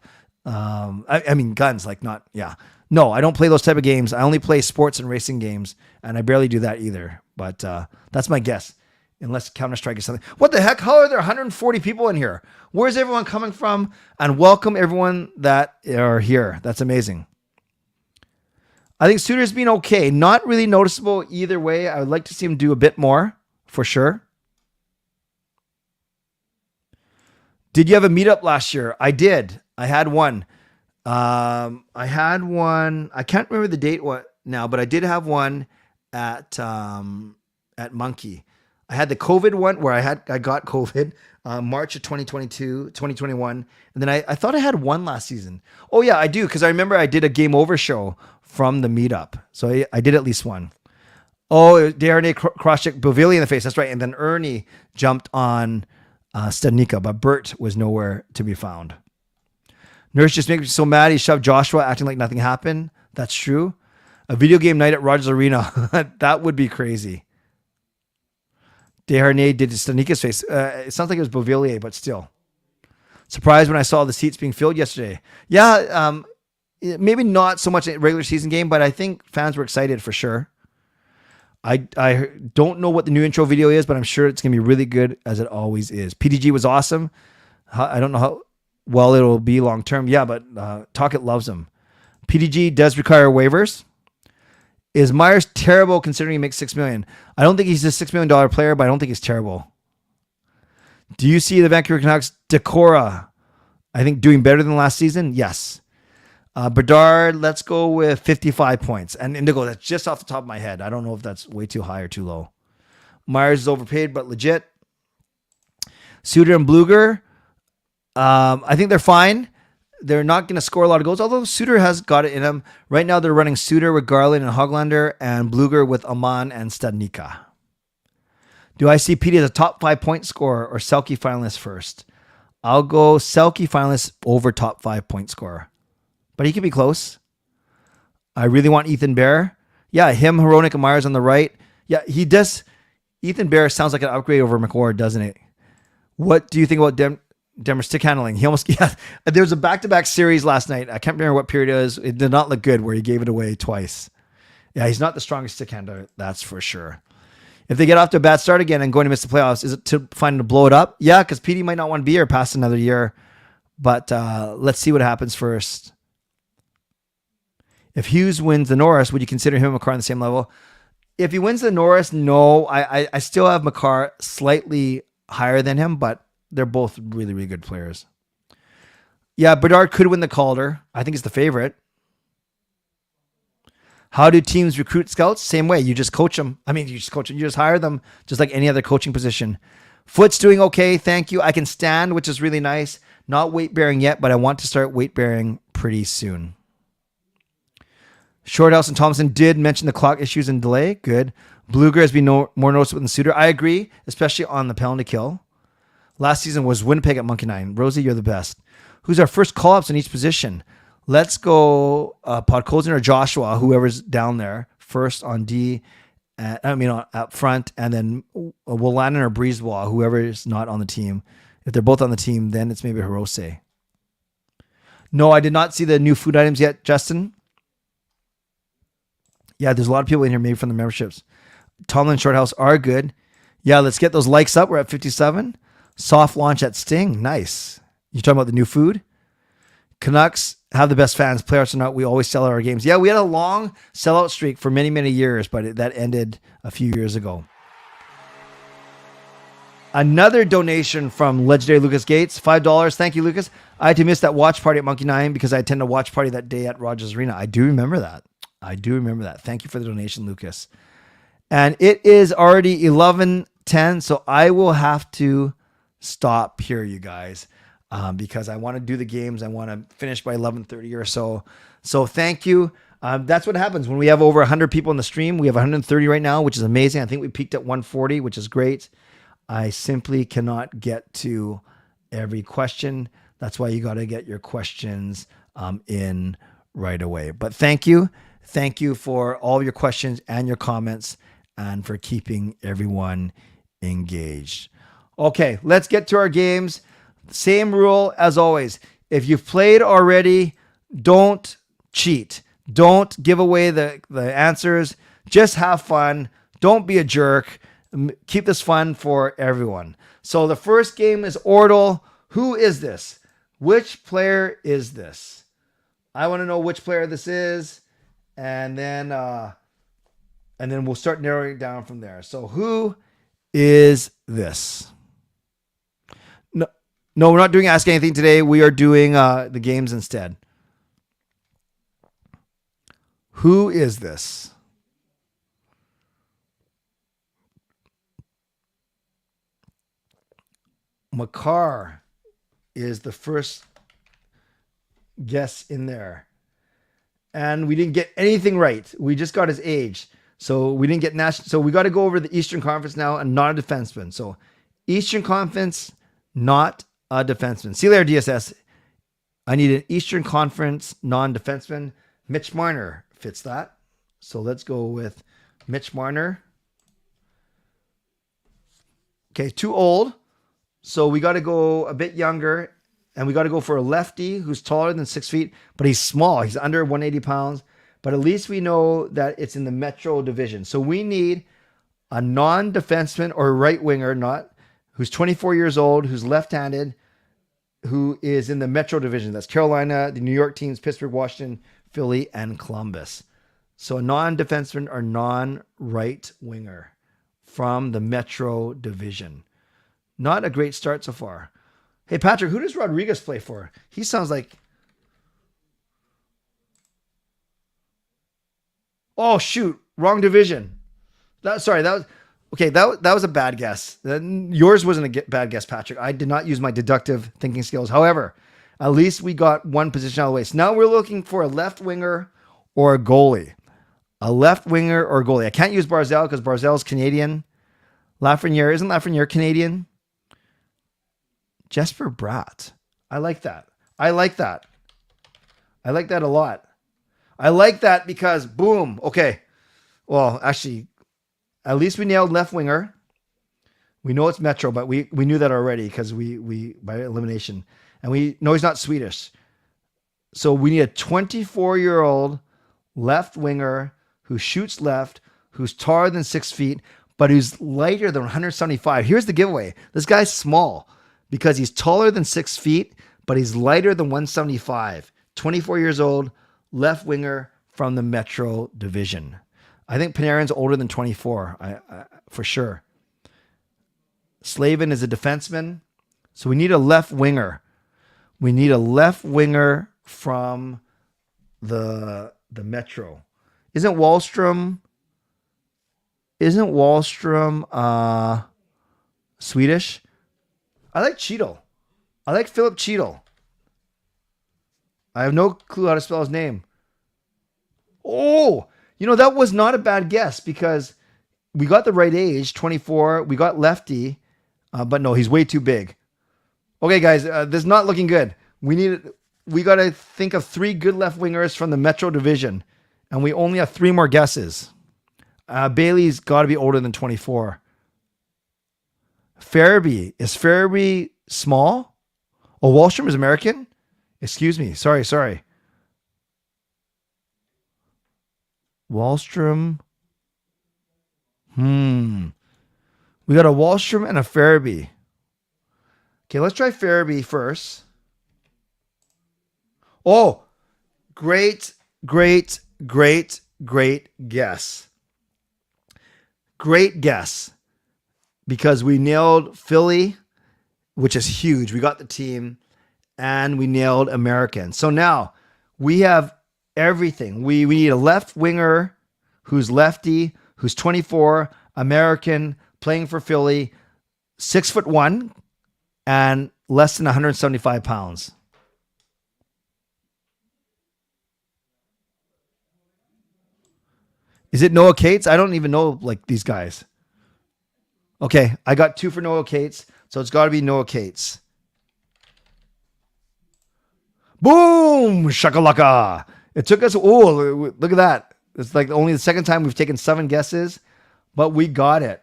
B: I mean, guns, like not, yeah. No, I don't play those type of games. I only play sports and racing games, and I barely do that either. But that's my guess, unless Counter-Strike is something. What the heck? How are there 140 people in here? Where's everyone coming from? And welcome everyone that are here. That's amazing. I think Suter's been okay. Not really noticeable either way. I would like to see him do a bit more, for sure. Did you have a meetup last year? I did. I had one. I can't remember the date now, but I did have one at Monkey. I had the COVID one where I got COVID, March of 2021. And then I thought I had one last season. Oh yeah, I do. Cause I remember I did a game over show from the meetup. So I did at least one. Oh, Darnay cross-checked Bovilli in the face. That's right. And then Ernie jumped on Stadnicka, but Bert was nowhere to be found. Nurse just makes me so mad. He shoved Joshua acting like nothing happened. That's true. A video game night at Rogers Arena. That would be crazy. Desharnais did to Stadnicka's face. It sounds like it was Beauvillier, but still. Surprised when I saw the seats being filled yesterday. Yeah, maybe not so much a regular season game, but I think fans were excited for sure. I don't know what the new intro video is, but I'm sure it's going to be really good, as it always is. PDG was awesome. I don't know how well it'll be long term. Yeah, but Talkit loves him. PDG does require waivers. Is Myers terrible considering he makes $6 million? I don't think he's a $6 million player, but I don't think he's terrible. Do you see the Vancouver Canucks Decora, I think, doing better than last season? Yes. Bedard, let's go with 55 points. And Indigo, that's just off the top of my head. I don't know if that's way too high or too low. Myers is overpaid, but legit. Suter and Bluger, I think they're fine. They're not going to score a lot of goals, although Suter has got it in him. Right now, they're running Suter with Garland and Hoglander and Bluger with Aman and Stadnicka. Do I see Petey as a top 5 point scorer or Selke finalist first? I'll go Selke finalist over top 5 point scorer. But he could be close. I really want Ethan Bear. Yeah, him, Hronik, and Myers on the right. Yeah, he does. Ethan Bear sounds like an upgrade over McWard, doesn't it? What do you think about Demmer's stick handling? He almost, yeah. There was a back-to-back series last night. I can't remember what period it was. It did not look good where he gave it away twice. Yeah, he's not the strongest stick handler, that's for sure. If they get off to a bad start again and going to miss the playoffs, is it to find to blow it up? Yeah, because Petey might not want to be here past another year. But let's see what happens first. If Hughes wins the Norris, would you consider him and Makar on the same level? If he wins the Norris, no. I still have Makar slightly higher than him, but they're both really, really good players. Yeah, Bedard could win the Calder. I think he's the favorite. How do teams recruit scouts? Same way. You just coach them. I mean, you just coach them. You just hire them just like any other coaching position. Foot's doing okay. Thank you. I can stand, which is really nice. Not weight bearing yet, but I want to start weight bearing pretty soon. Shorthouse and Thompson did mention the clock issues and delay. Good. Bluger has been more noticeable than Suter. I agree, especially on the penalty kill. Last season was Winnipeg at Monkey 9. Rosie, you're the best. Who's our first call-ups in each position? Let's go Podkolzin or Joshua, whoever's down there, first on D, up front, and then Willanen or Breezewall, whoever is not on the team. If they're both on the team, then it's maybe Hirose. No, I did not see the new food items yet, Justin. Yeah, there's a lot of people in here, maybe from the memberships. Tomlin and Shorthouse are good. Yeah, let's get those likes up. We're at 57. Soft launch at Sting. Nice. You talking about the new food? Canucks have the best fans. Playoffs or not, we always sell out our games. Yeah, we had a long sellout streak for many, many years, but that ended a few years ago. Another donation from legendary Lucas Gates, $5. Thank you, Lucas. I had to miss that watch party at Monkey Nine because I attended a watch party that day at Rogers Arena. I do remember that. Thank you for the donation, Lucas. And it is already 11:10, so I will have to stop here, you guys, because I want to do the games. I want to finish by 11:30 or so. So thank you. That's what happens when we have over 100 people in the stream. We have 130 right now, which is amazing. I think we peaked at 140, which is great. I simply cannot get to every question. That's why you got to get your questions in right away. But thank you. Thank you for all your questions and your comments and for keeping everyone engaged. Okay, let's get to our games. Same rule as always. If you've played already, don't cheat. Don't give away the answers. Just have fun. Don't be a jerk. Keep this fun for everyone. So the first game is Ordle. Who is this? Which player is this? I want to know which player this is, and then we'll start narrowing it down from there. So who is this? No, we're not doing Ask Anything today. We are doing the games instead. Who is this? Makar is the first guess in there. And we didn't get anything right. We just got his age. So we didn't get national. So we got to go over the Eastern Conference now and not a defenseman. So Eastern Conference, not a defenseman. See you later, DSS. I need an Eastern Conference non-defenseman. Mitch Marner fits that. So let's go with Mitch Marner. Okay, too old. So we got to go a bit younger, and we got to go for a lefty who's taller than 6 feet, but he's small. He's under 180 pounds, but at least we know that it's in the Metro division. So we need a non-defenseman or right winger, who's 24 years old, who's left-handed, who is in the Metro division. That's Carolina, the New York teams, Pittsburgh, Washington, Philly, and Columbus. So a non-defenseman or non-right winger from the Metro division. Not a great start so far. Hey, Patrick, who does Rodriguez play for? He sounds like... Oh, shoot. Wrong division. That was a bad guess. Yours wasn't a bad guess, Patrick. I did not use my deductive thinking skills. However, at least we got one position out of the way. So now we're looking for a left winger or a goalie. A left winger or a goalie. I can't use Barzal because Barzal's Canadian. Isn't Lafreniere Canadian? Jesper Bratt. I like that. I like that a lot. I like that because boom. Okay. Well, actually, at least we nailed left winger. We know it's Metro, but we knew that already because we by elimination. And we know he's not Swedish. So we need a 24-year-old left winger who shoots left, who's taller than 6 feet, but who's lighter than 175. Here's the giveaway. This guy's small because he's taller than 6 feet, but he's lighter than 175. 24 years old, left winger from the Metro division. I think Panarin's older than 24, I for sure. Slavin is a defenseman. So we need a left winger. We need a left winger from the Metro. Isn't Wallstrom Swedish? I like Cheadle. I like Philip Cheadle. I have no clue how to spell his name. Oh, that was not a bad guess because we got the right age, 24. We got lefty, but no, he's way too big. Okay, guys, this is not looking good. We got to think of 3 good left wingers from the Metro division, and we only have 3 more guesses. Bailey's got to be older than 24. Farabee. Is Farabee small? Oh, Wallstrom is American? Excuse me. Sorry. Wallstrom. We got a Wallstrom and a Farabee. Okay, let's try Farabee first. Oh, great guess. Great guess. because we nailed Philly, which is huge. We got the team, and we nailed American. So now we have everything. We need a left winger who's lefty, who's 24, American, playing for Philly, 6'1", and less than 175 pounds. Is it Noah Cates? I don't even know like these guys. Okay, I got 2 for Noah Cates, so it's got to be Noah Cates. Boom! Shakalaka! It took us, look at that. It's like only the second time we've taken 7 guesses, but we got it.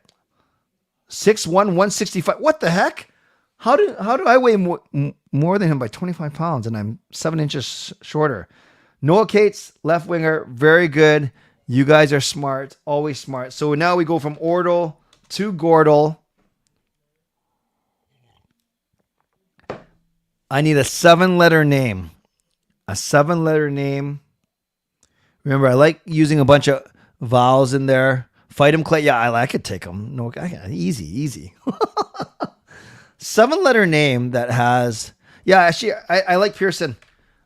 B: 6'1", 165. What the heck? How do I weigh more than him by 25 pounds and I'm 7 inches shorter? Noah Cates, left winger, very good. You guys are smart, always smart. So now we go from Ordle to Gordle. I need a 7-letter name. A 7-letter name. Remember, I like using a bunch of vowels in there. Fight him, Clay. Yeah, I could take him. No, easy. 7-letter name that has... Yeah, actually, I like Pearson.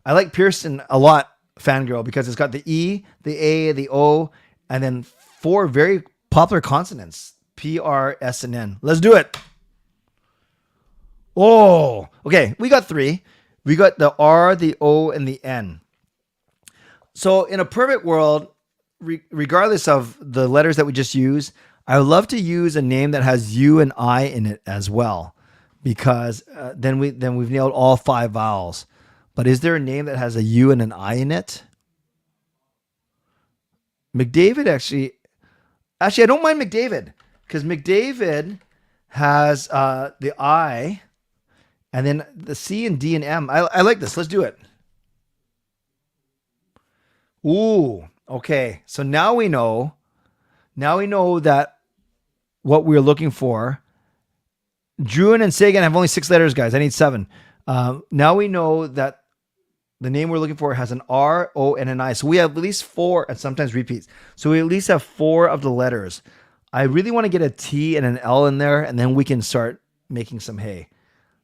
B: I like Pearson a lot, fangirl, because it's got the E, the A, the O, and then 4 very popular consonants. P, R, S, and N. Let's do it. Oh, okay. We got 3. We got the R, the O, and the N. So in a perfect world, regardless of the letters that we just use, I would love to use a name that has U and I in it as well, because then we've nailed all 5 vowels. But is there a name that has a U and an I in it? McDavid actually, I don't mind McDavid, because McDavid has the I, and then the C and D and M. I like this. Let's do it. Ooh, okay. So now we know that what we're looking for. Druin and Sagan have only 6 letters, guys. I need 7. Now we know that the name we're looking for has an R, O, and an I. So we have at least 4, and sometimes repeats. So we at least have 4 of the letters. I really want to get a T and an L in there, and then we can start making some hay.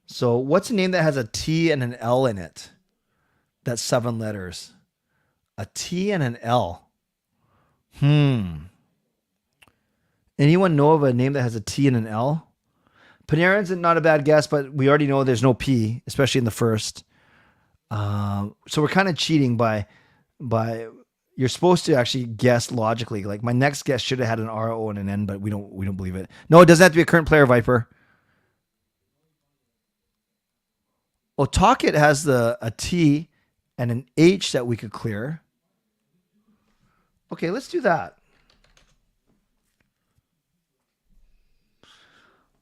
B: So what's a name that has a T and an L in it? That's 7 letters. A T and an L. Anyone know of a name that has a T and an L? Panarin's not a bad guess, but we already know there's no P, especially in the first. So we're kind of cheating by you're supposed to actually guess logically. Like my next guess should have had an R, O, and an N, but we don't believe it. No, it doesn't have to be a current player, Viper. Well, Talkit has a T and an H that we could clear. Okay, let's do that.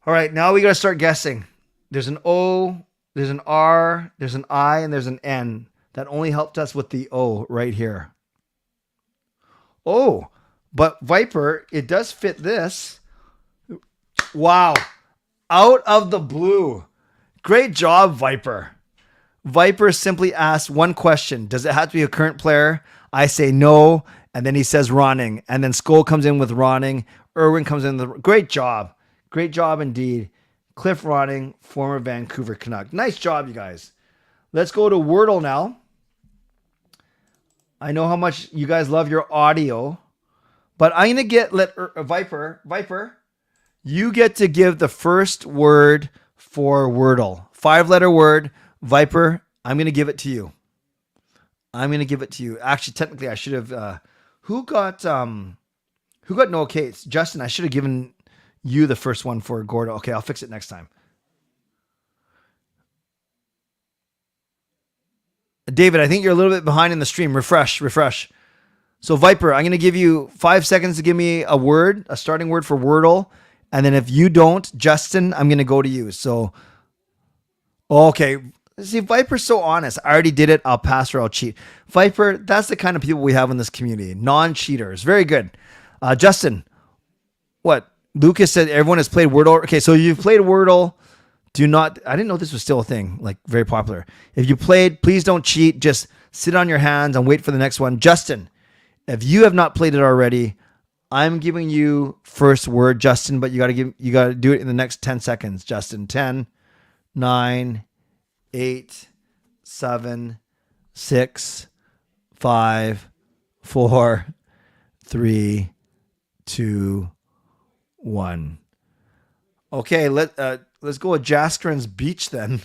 B: All right, now we got to start guessing. There's an O, there's an R, there's an I, and there's an N. That only helped us with the O right here. Oh, but Viper, it does fit this. Wow. Out of the blue. Great job, Viper. Viper simply asked one question. Does it have to be a current player? I say no. And then he says Ronning. And then Skoll comes in with Ronning. Irwin comes in. Great job. Great job indeed. Cliff Ronning, former Vancouver Canuck. Nice job, you guys. Let's go to Wordle now. I know how much you guys love your audio. But I'm going to Viper, you get to give the first word for Wordle. 5-letter word. Viper, I'm going to give it to you. Actually, technically, I should have... Who got Noah Cates? Justin, I should have given you the first one for Gordo. Okay, I'll fix it next time. David, I think you're a little bit behind in the stream. Refresh. So Viper, I'm going to give you 5 seconds to give me a word, a starting word for Wordle. And then if you don't, Justin, I'm going to go to you. So, okay. See, Viper's so honest. I already did it. I'll pass or I'll cheat. Viper, that's the kind of people we have in this community. Non-cheaters. Very good. Justin, what? Lucas said everyone has played Wordle. Okay, so you've played Wordle. I didn't know this was still a thing, like very popular. If you played, please don't cheat. Just sit on your hands and wait for the next one. Justin, if you have not played it already, I'm giving you first word, Justin, but you got to do it in the next 10 seconds, Justin. 10, 9, 8, 7, 6, 5, 4, 3, 2, 1. Okay, let's go with Jaskrin's Beach then.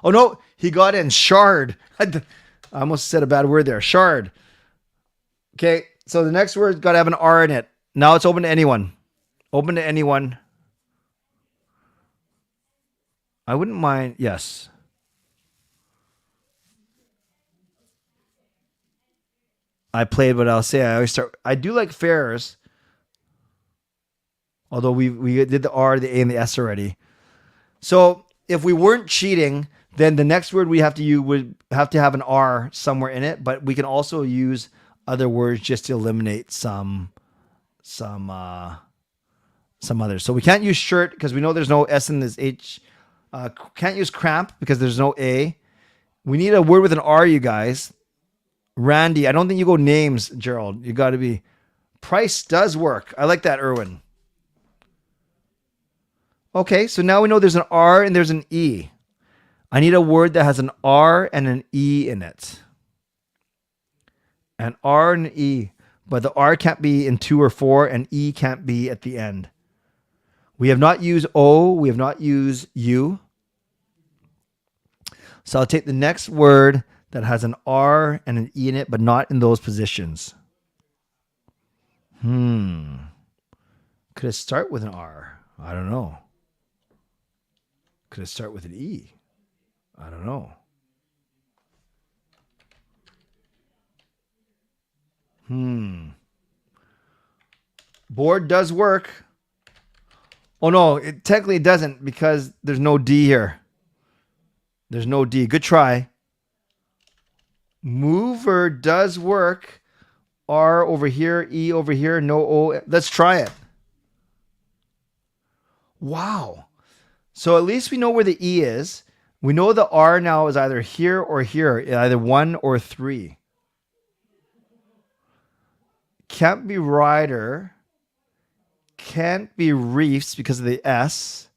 B: Oh no, he got in Shard. I almost said a bad word there. Shard. Okay, so the next word's got to have an R in it. Now it's open to anyone. Open to anyone. I wouldn't mind. Yes. I played what I'll say. I always start. I do like fairs. Although we did the R, the A, and the S already. So if we weren't cheating, then the next word we have to use would have to have an R somewhere in it. But we can also use other words just to eliminate some others. So we can't use shirt because we know there's no S in this H. Can't use cramp because there's no A. We need a word with an R, you guys. Randy, I don't think you go names, Gerald. You got to be. Price does work. I like that, Erwin. Okay, so now we know there's an R and there's an E. I need a word that has an R and an E in it. An R and an E. But the R can't be in 2 or 4 and E can't be at the end. We have not used O. We have not used U. So I'll take the next word that has an R and an E in it, but not in those positions. Could it start with an R? I don't know. Could it start with an E? I don't know. Board does work. Oh no, it technically doesn't because there's no D here. There's no D. Good try. Mover does work. R over here, E over here, no O. Let's try it. Wow. So at least we know where the E is. We know the R now is either here or here, either 1 or 3. Can't be rider. Can't be reefs because of the S.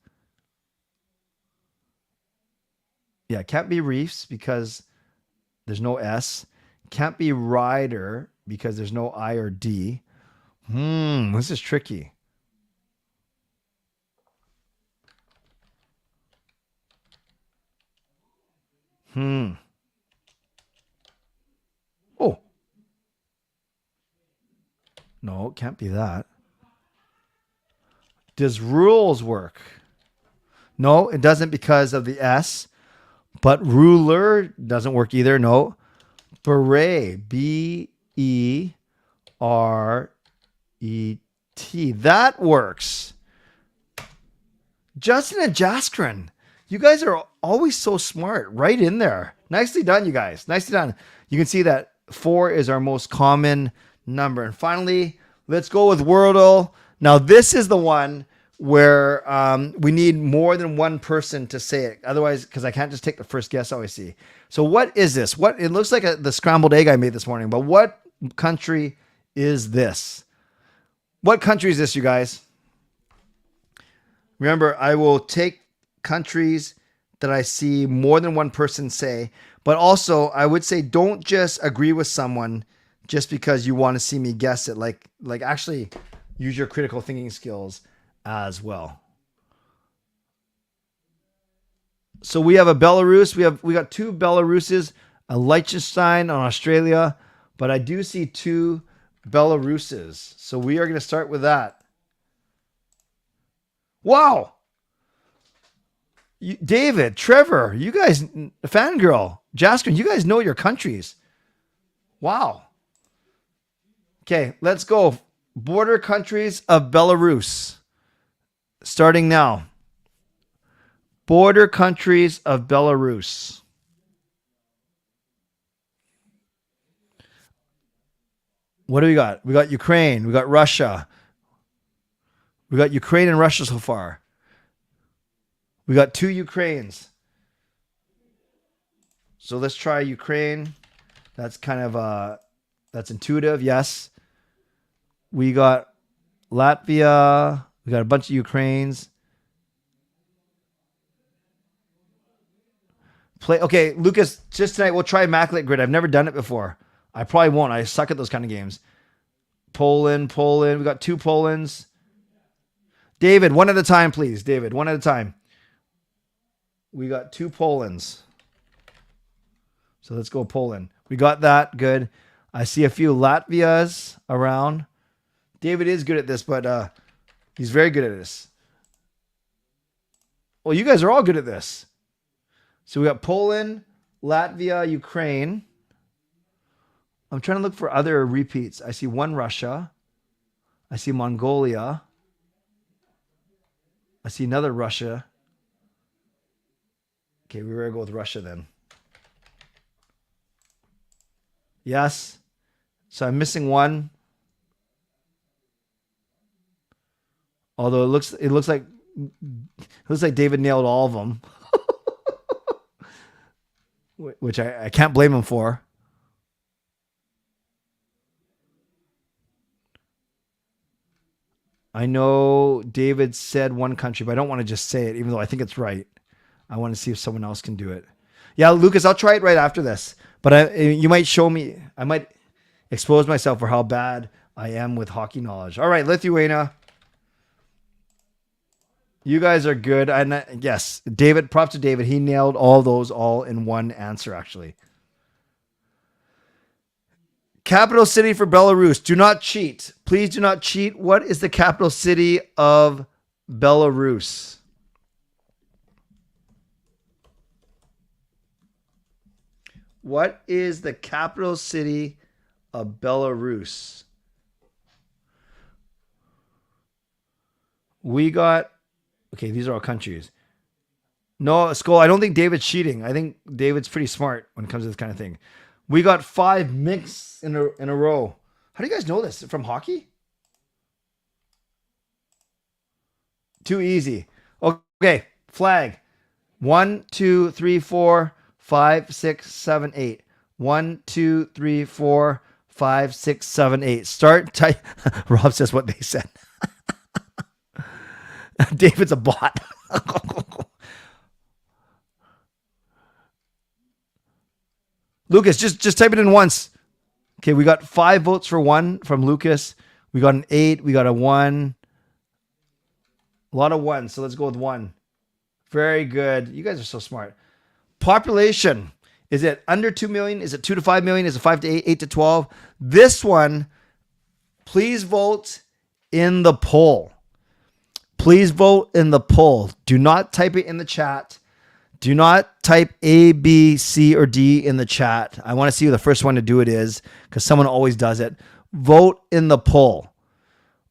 B: Yeah, can't be reefs because there's no S. Can't be rider because there's no I or D. This is tricky. Oh. No, it can't be that. Does rules work? No, it doesn't because of the S. But ruler doesn't work either. No. Beret. B-E-R-E-T. That works. Justin and Jaskrin. You guys are always so smart. Right in there. Nicely done, you guys. Nicely done. You can see that 4 is our most common number. And finally, let's go with Wordle. Now, this is the one where we need more than one person to say it. Otherwise, because I can't just take the first guess I always see. So what is this? It looks like the scrambled egg I made this morning. But what country is this? What country is this, you guys? Remember, I will take countries that I see more than one person say. But also, I would say don't just agree with someone just because you want to see me guess it. Like actually use your critical thinking skills as well. So we have a Belarus. We got 2 Belaruses, a Liechtenstein on Australia, but I do see 2 Belaruses. So we are going to start with that. Wow. David, Trevor, you guys, Fangirl, Jaskrin, you guys know your countries. Wow. Okay, let's go. Border countries of Belarus. Starting now. Border countries of Belarus. What do we got? We got Ukraine. We got Russia. We got Ukraine and Russia so far. We got 2 Ukraines. So let's try Ukraine. That's kind of that's intuitive. Yes. We got Latvia. We got a bunch of Ukraines. Okay, Lucas, just tonight we'll try Immaculate Grid. I've never done it before. I probably won't. I suck at those kind of games. Poland. We got 2 Polands. David, one at a time, please. David, one at a time. We got 2 Polands. So let's go Poland. We got that. Good. I see a few Latvias around. David is good at this, but he's very good at this. Well, you guys are all good at this. So we got Poland, Latvia, Ukraine. I'm trying to look for other repeats. I see 1 Russia. I see Mongolia. I see another Russia. Okay, we better go with Russia then. Yes. So I'm missing 1. Although it looks like David nailed all of them. Which I can't blame him for. I know David said 1 country, but I don't want to just say it, even though I think it's right. I want to see if someone else can do it. Yeah, Lucas, I'll try it right after this. But you might show me, I might expose myself for how bad I am with hockey knowledge. All right, Lithuania. You guys are good. And yes, David, props to David. He nailed all those all in 1 answer, actually. Capital city for Belarus. Do not cheat. Please do not cheat. What is the capital city of Belarus? What is the capital city of Belarus? We got... Okay, these are all countries. No, Skull, I don't think David's cheating. I think David's pretty smart when it comes to this kind of thing. We got 5 mixed in a row. How do you guys know this? From hockey? Too easy. Okay, flag. 1, 2, 3, 4, 5, 6, 7, 8. 1, 2, 3, 4, 5, 6, 7, 8. Start type. Rob says what they said. David's a bot. Lucas, just type it in once. Okay, we got 5 votes for 1 from Lucas. We got an 8. We got a 1. A lot of 1. So let's go with 1. Very good. You guys are so smart. Population. Is it under 2 million? Is it 2 to 5 million? Is it 5 to 8, 8 to 12? This one, please vote in the poll. Please vote in the poll. Do not type it in the chat. Do not type A, B, C, or D in the chat. I want to see who the first one to do it is because someone always does it. Vote in the poll.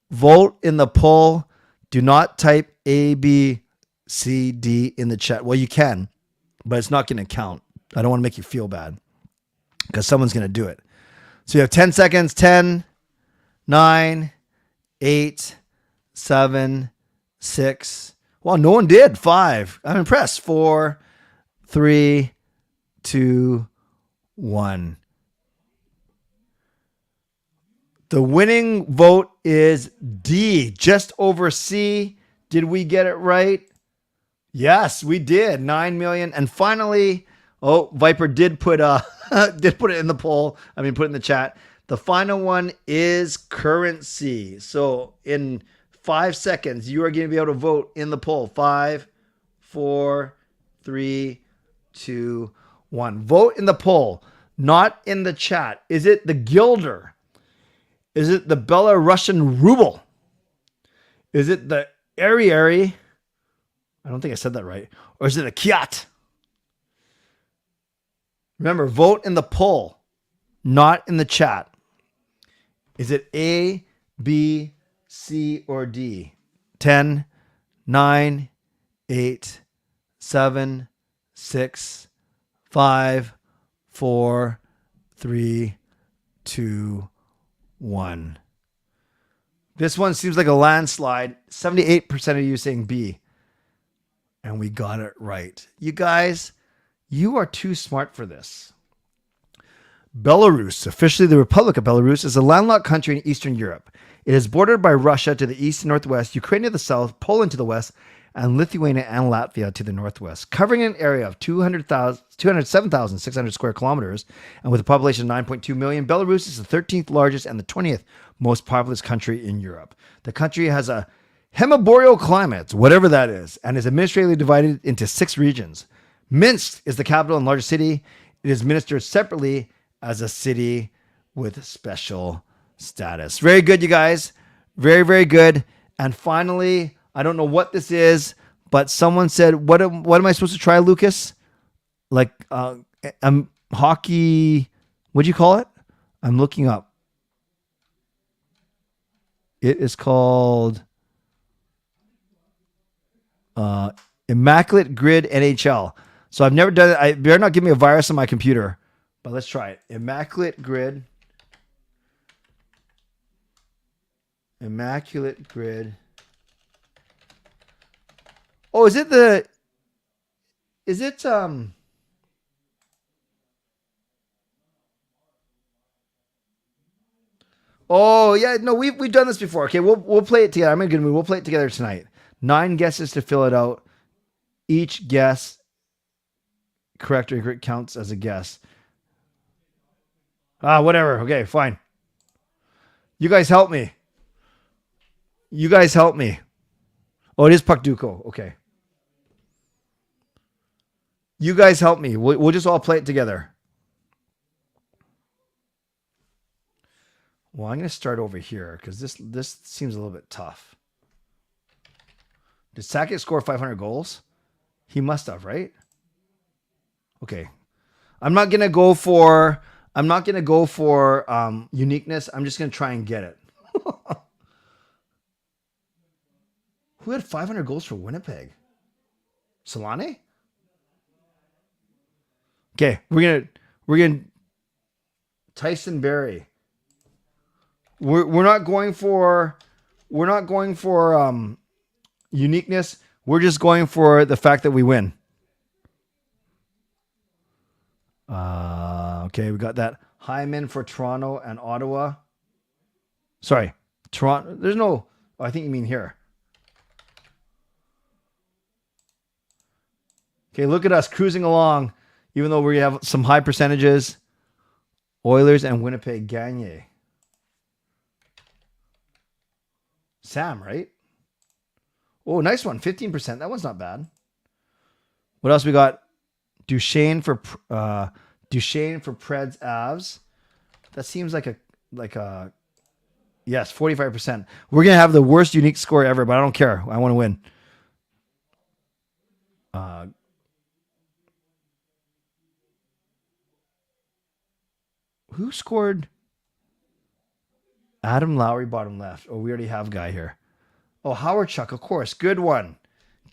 B: Vote in the poll. Do not type A, B, C, D in the chat. Well, you can, but it's not going to count. I don't want to make you feel bad because someone's going to do it. So you have 10 seconds. 10, 9, 8, 7, 6. Well, no one did. 5. I'm impressed. 4, 3, 2, 1. The winning vote is D, just over C. Did we get it right? Yes, we did. 9 million. And finally, Viper did put it in the poll. Put it in the chat. The final one is currency. So in 5 seconds, you are going to be able to vote in the poll. 5, 4, 3, 2, 1. Vote in the poll, not in the chat. Is it the guilder? Is it the Belarusian ruble? Is it the Ari? I don't think I said that right. Or is it a Kyat? Remember, vote in the poll, not in the chat. Is it A, B, C, or D? 10, 9, 8, 7, 6, 5, 4, 3, 2, 1. This one seems like a landslide. 78% of you saying B. And we got it right. You guys, you are too smart for this. Belarus, officially the Republic of Belarus, is a landlocked country in Eastern Europe. It is bordered by Russia to the east and northwest, Ukraine to the south, Poland to the west, and Lithuania and Latvia to the northwest, covering an area of 207,600 square kilometers. And with a population of 9.2 million, Belarus is the 13th largest and the 20th most populous country in Europe. The country has a hemiboreal climate, whatever that is, and is administratively divided into 6 regions. Minsk is the capital and largest city. It is administered separately as a city with special status. Very good, you guys. Very, very good. And finally, I don't know what this is, but someone said, what am I supposed to try, Lucas? Like hockey, what'd you call it? I'm looking up. It is called Immaculate Grid NHL. So I've never done it. I better not give me a virus on my computer, but let's try it. Immaculate Grid. Immaculate Grid. Oh, is it Oh, yeah, no, we've done this before. Okay, we'll play it together. I'm in a good mood. We'll play it together tonight. 9 guesses to fill it out. Each guess, correct or incorrect, counts as a guess. Whatever. Okay, fine. You guys help me. Oh, it is Puckduko. Okay. You guys help me. We'll just all play it together. Well, I'm going to start over here because this seems a little bit tough. Did Sakic score 500 goals? He must have, right? Okay. I'm not going to go for uniqueness. I'm just going to try and get it. Who had 500 goals for Winnipeg? Solane? Okay, we're gonna Tyson Berry. We're not going for uniqueness. We're just going for the fact that we win. Okay, we got that. Hyman for Toronto and Ottawa. Sorry, Toronto. There's no. Oh, I think you mean here. Okay, look at us cruising along, even though we have some high percentages. Oilers and Winnipeg Gagne. Sam, right? Oh, nice one. 15%. That one's not bad. What else we got? Duchesne for Preds Avs. That seems like a yes, 45%. We're gonna have the worst unique score ever, but I don't care. I want to win. Who scored? Adam Lowry, bottom left. Oh, we already have a guy here. Oh, Howard Chuck, of course. Good one.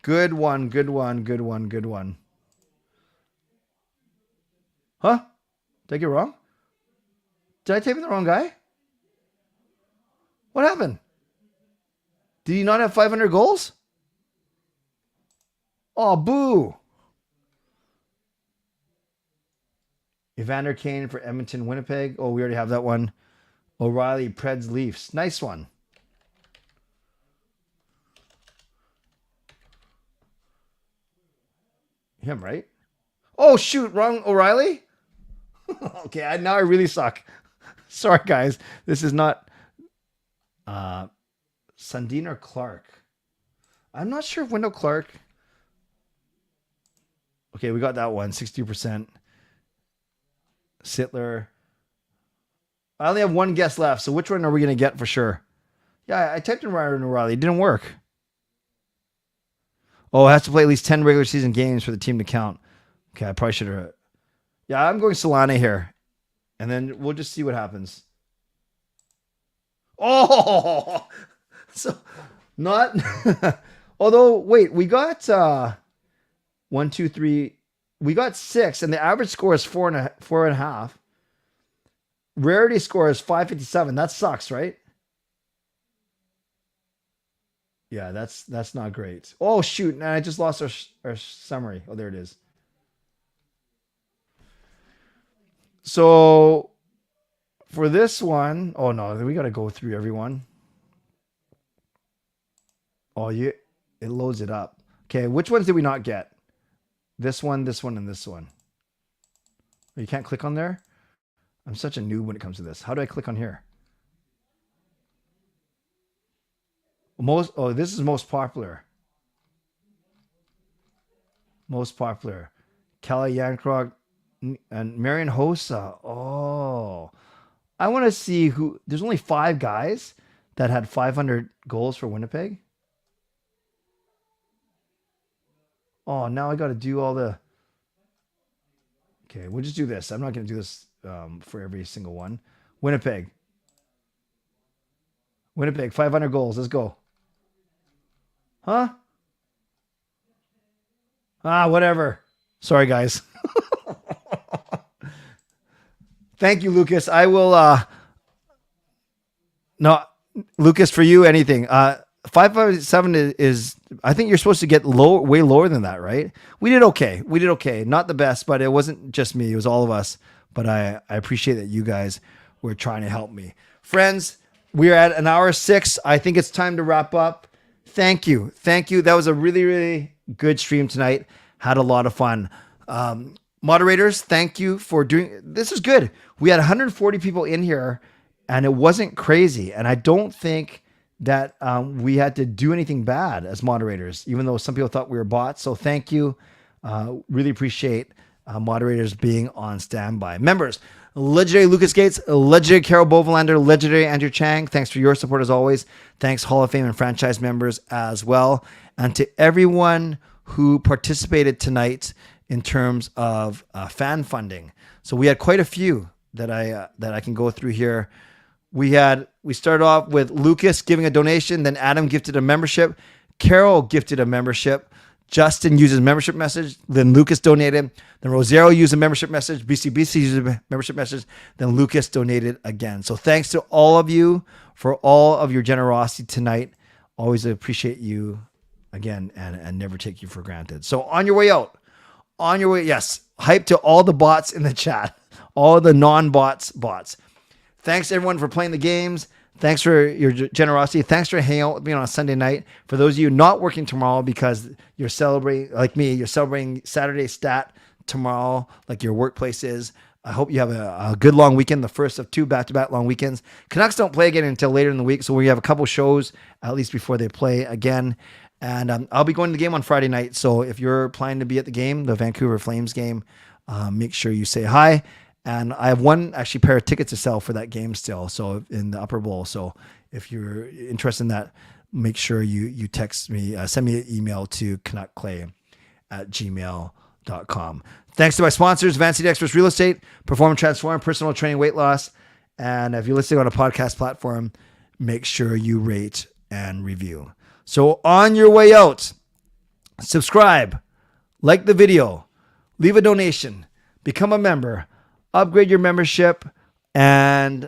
B: Good one. Huh? Did I get it wrong? Did I type in the wrong guy? What happened? Did he not have 500 goals? Oh, boo. Evander Kane for Edmonton, Winnipeg. Oh, we already have that one. O'Reilly, Preds, Leafs. Nice one. Him, right? Oh, shoot. Wrong O'Reilly? Okay, now I really suck. Sorry, guys. This is not Sundin or Clark. I'm not sure if Wendell Clark. Okay, we got that one. 60%. Sittler. I only have one guess left, so which one are we going to get for sure? Yeah, I typed in Ryan O'Reilly. It didn't work. Oh, it has to play at least 10 regular season games for the team to count. Okay, I probably should have. Yeah, I'm going Solane here. And then we'll just see what happens. Oh! So, not... Although, wait, we got 1, 2, 3... We got 6, and the average score is 4.5. Rarity score is 557. That sucks, right? Yeah, that's not great. Oh, shoot. Now I just lost our summary. Oh, there it is. So for this one, oh no, we got to go through everyone. Oh, it loads it up. Okay, which ones did we not get? This one, and this one. You can't click on there? I'm such a noob when it comes to this. How do I click on here? This is most popular. Most popular. Kelly Yankrog and Marion Hossa. Oh. I want to see who... There's only 5 guys that had 500 goals for Winnipeg. Oh, now I got to do all the... Okay, we'll just do this. I'm not going to do this for every single one. Winnipeg, 500 goals. Let's go. Huh? Whatever. Sorry, guys. Thank you, Lucas. I will... No, Lucas, for you, anything. 557 is... I think you're supposed to get way lower than that, right? We did okay. Not the best, but it wasn't just me. It was all of us. But I appreciate that you guys were trying to help me. Friends, we're at an hour 6. I think it's time to wrap up. Thank you. That was a really, really good stream tonight. Had a lot of fun. Moderators, thank you for doing... This is good. We had 140 people in here, and it wasn't crazy. And I don't think that we had to do anything bad as moderators, even though some people thought we were bots. So thank you. Really appreciate moderators being on standby. Members, legendary Lucas Gates, legendary Carol Bovelander, legendary Andrew Chang. Thanks for your support as always. Thanks Hall of Fame and franchise members as well. And to everyone who participated tonight in terms of fan funding. So we had quite a few that I can go through here. We started off with Lucas giving a donation, then Adam gifted a membership, Carol gifted a membership, Justin used his membership message, then Lucas donated, then Rosero used a membership message, BCBC used a membership message, then Lucas donated again. So thanks to all of you for all of your generosity tonight. Always appreciate you again and never take you for granted. So on your way out, yes, hype to all the bots in the chat, all the non-bots bots. Thanks everyone for playing the games. Thanks for your generosity. Thanks for hanging out with me on a Sunday night. For those of you not working tomorrow because you're celebrating, like me, you're celebrating Saturday Stat tomorrow, like your workplace is. I hope you have a good long weekend, the first of 2 back-to-back long weekends. Canucks don't play again until later in the week, so we have a couple shows at least before they play again. And I'll be going to the game on Friday night, so if you're planning to be at the game, the Vancouver Flames game, make sure you say hi. And I have one actually pair of tickets to sell for that game still. So in the upper bowl. So if you're interested in that, make sure you text me, send me an email to canuckclay@gmail.com. Thanks to my sponsors, Van City Experts Real Estate, Perform and Transform, Personal Training, Weight Loss. And if you're listening on a podcast platform, make sure you rate and review. So on your way out, subscribe, like the video, leave a donation, become a member, upgrade your membership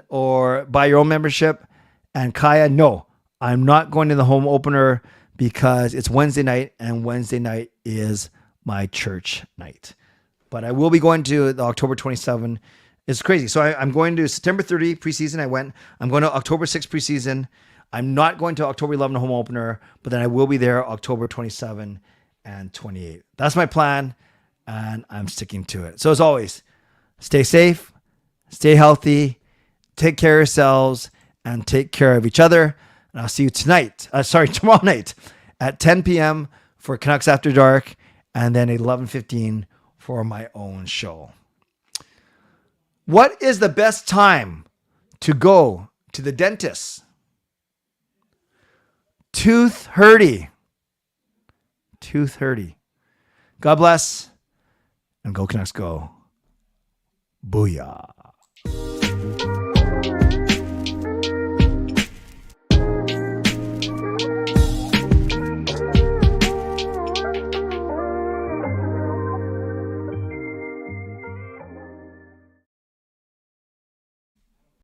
B: or buy your own membership. And Kaya, no, I'm not going to the home opener because it's Wednesday night and Wednesday night is my church night. But I will be going to the October 27. It's crazy. So I'm going to September 30 preseason. I'm going to October 6 preseason. I'm not going to October 11 home opener, but then I will be there October 27 and 28. That's my plan, and I'm sticking to it. So as always, stay safe, stay healthy, take care of yourselves, and take care of each other. And I'll see you tomorrow night at 10 p.m. for Canucks After Dark, and then 11:15 for my own show. What is the best time to go to the dentist? Tooth hurty. God bless, and go Canucks go. Booyah.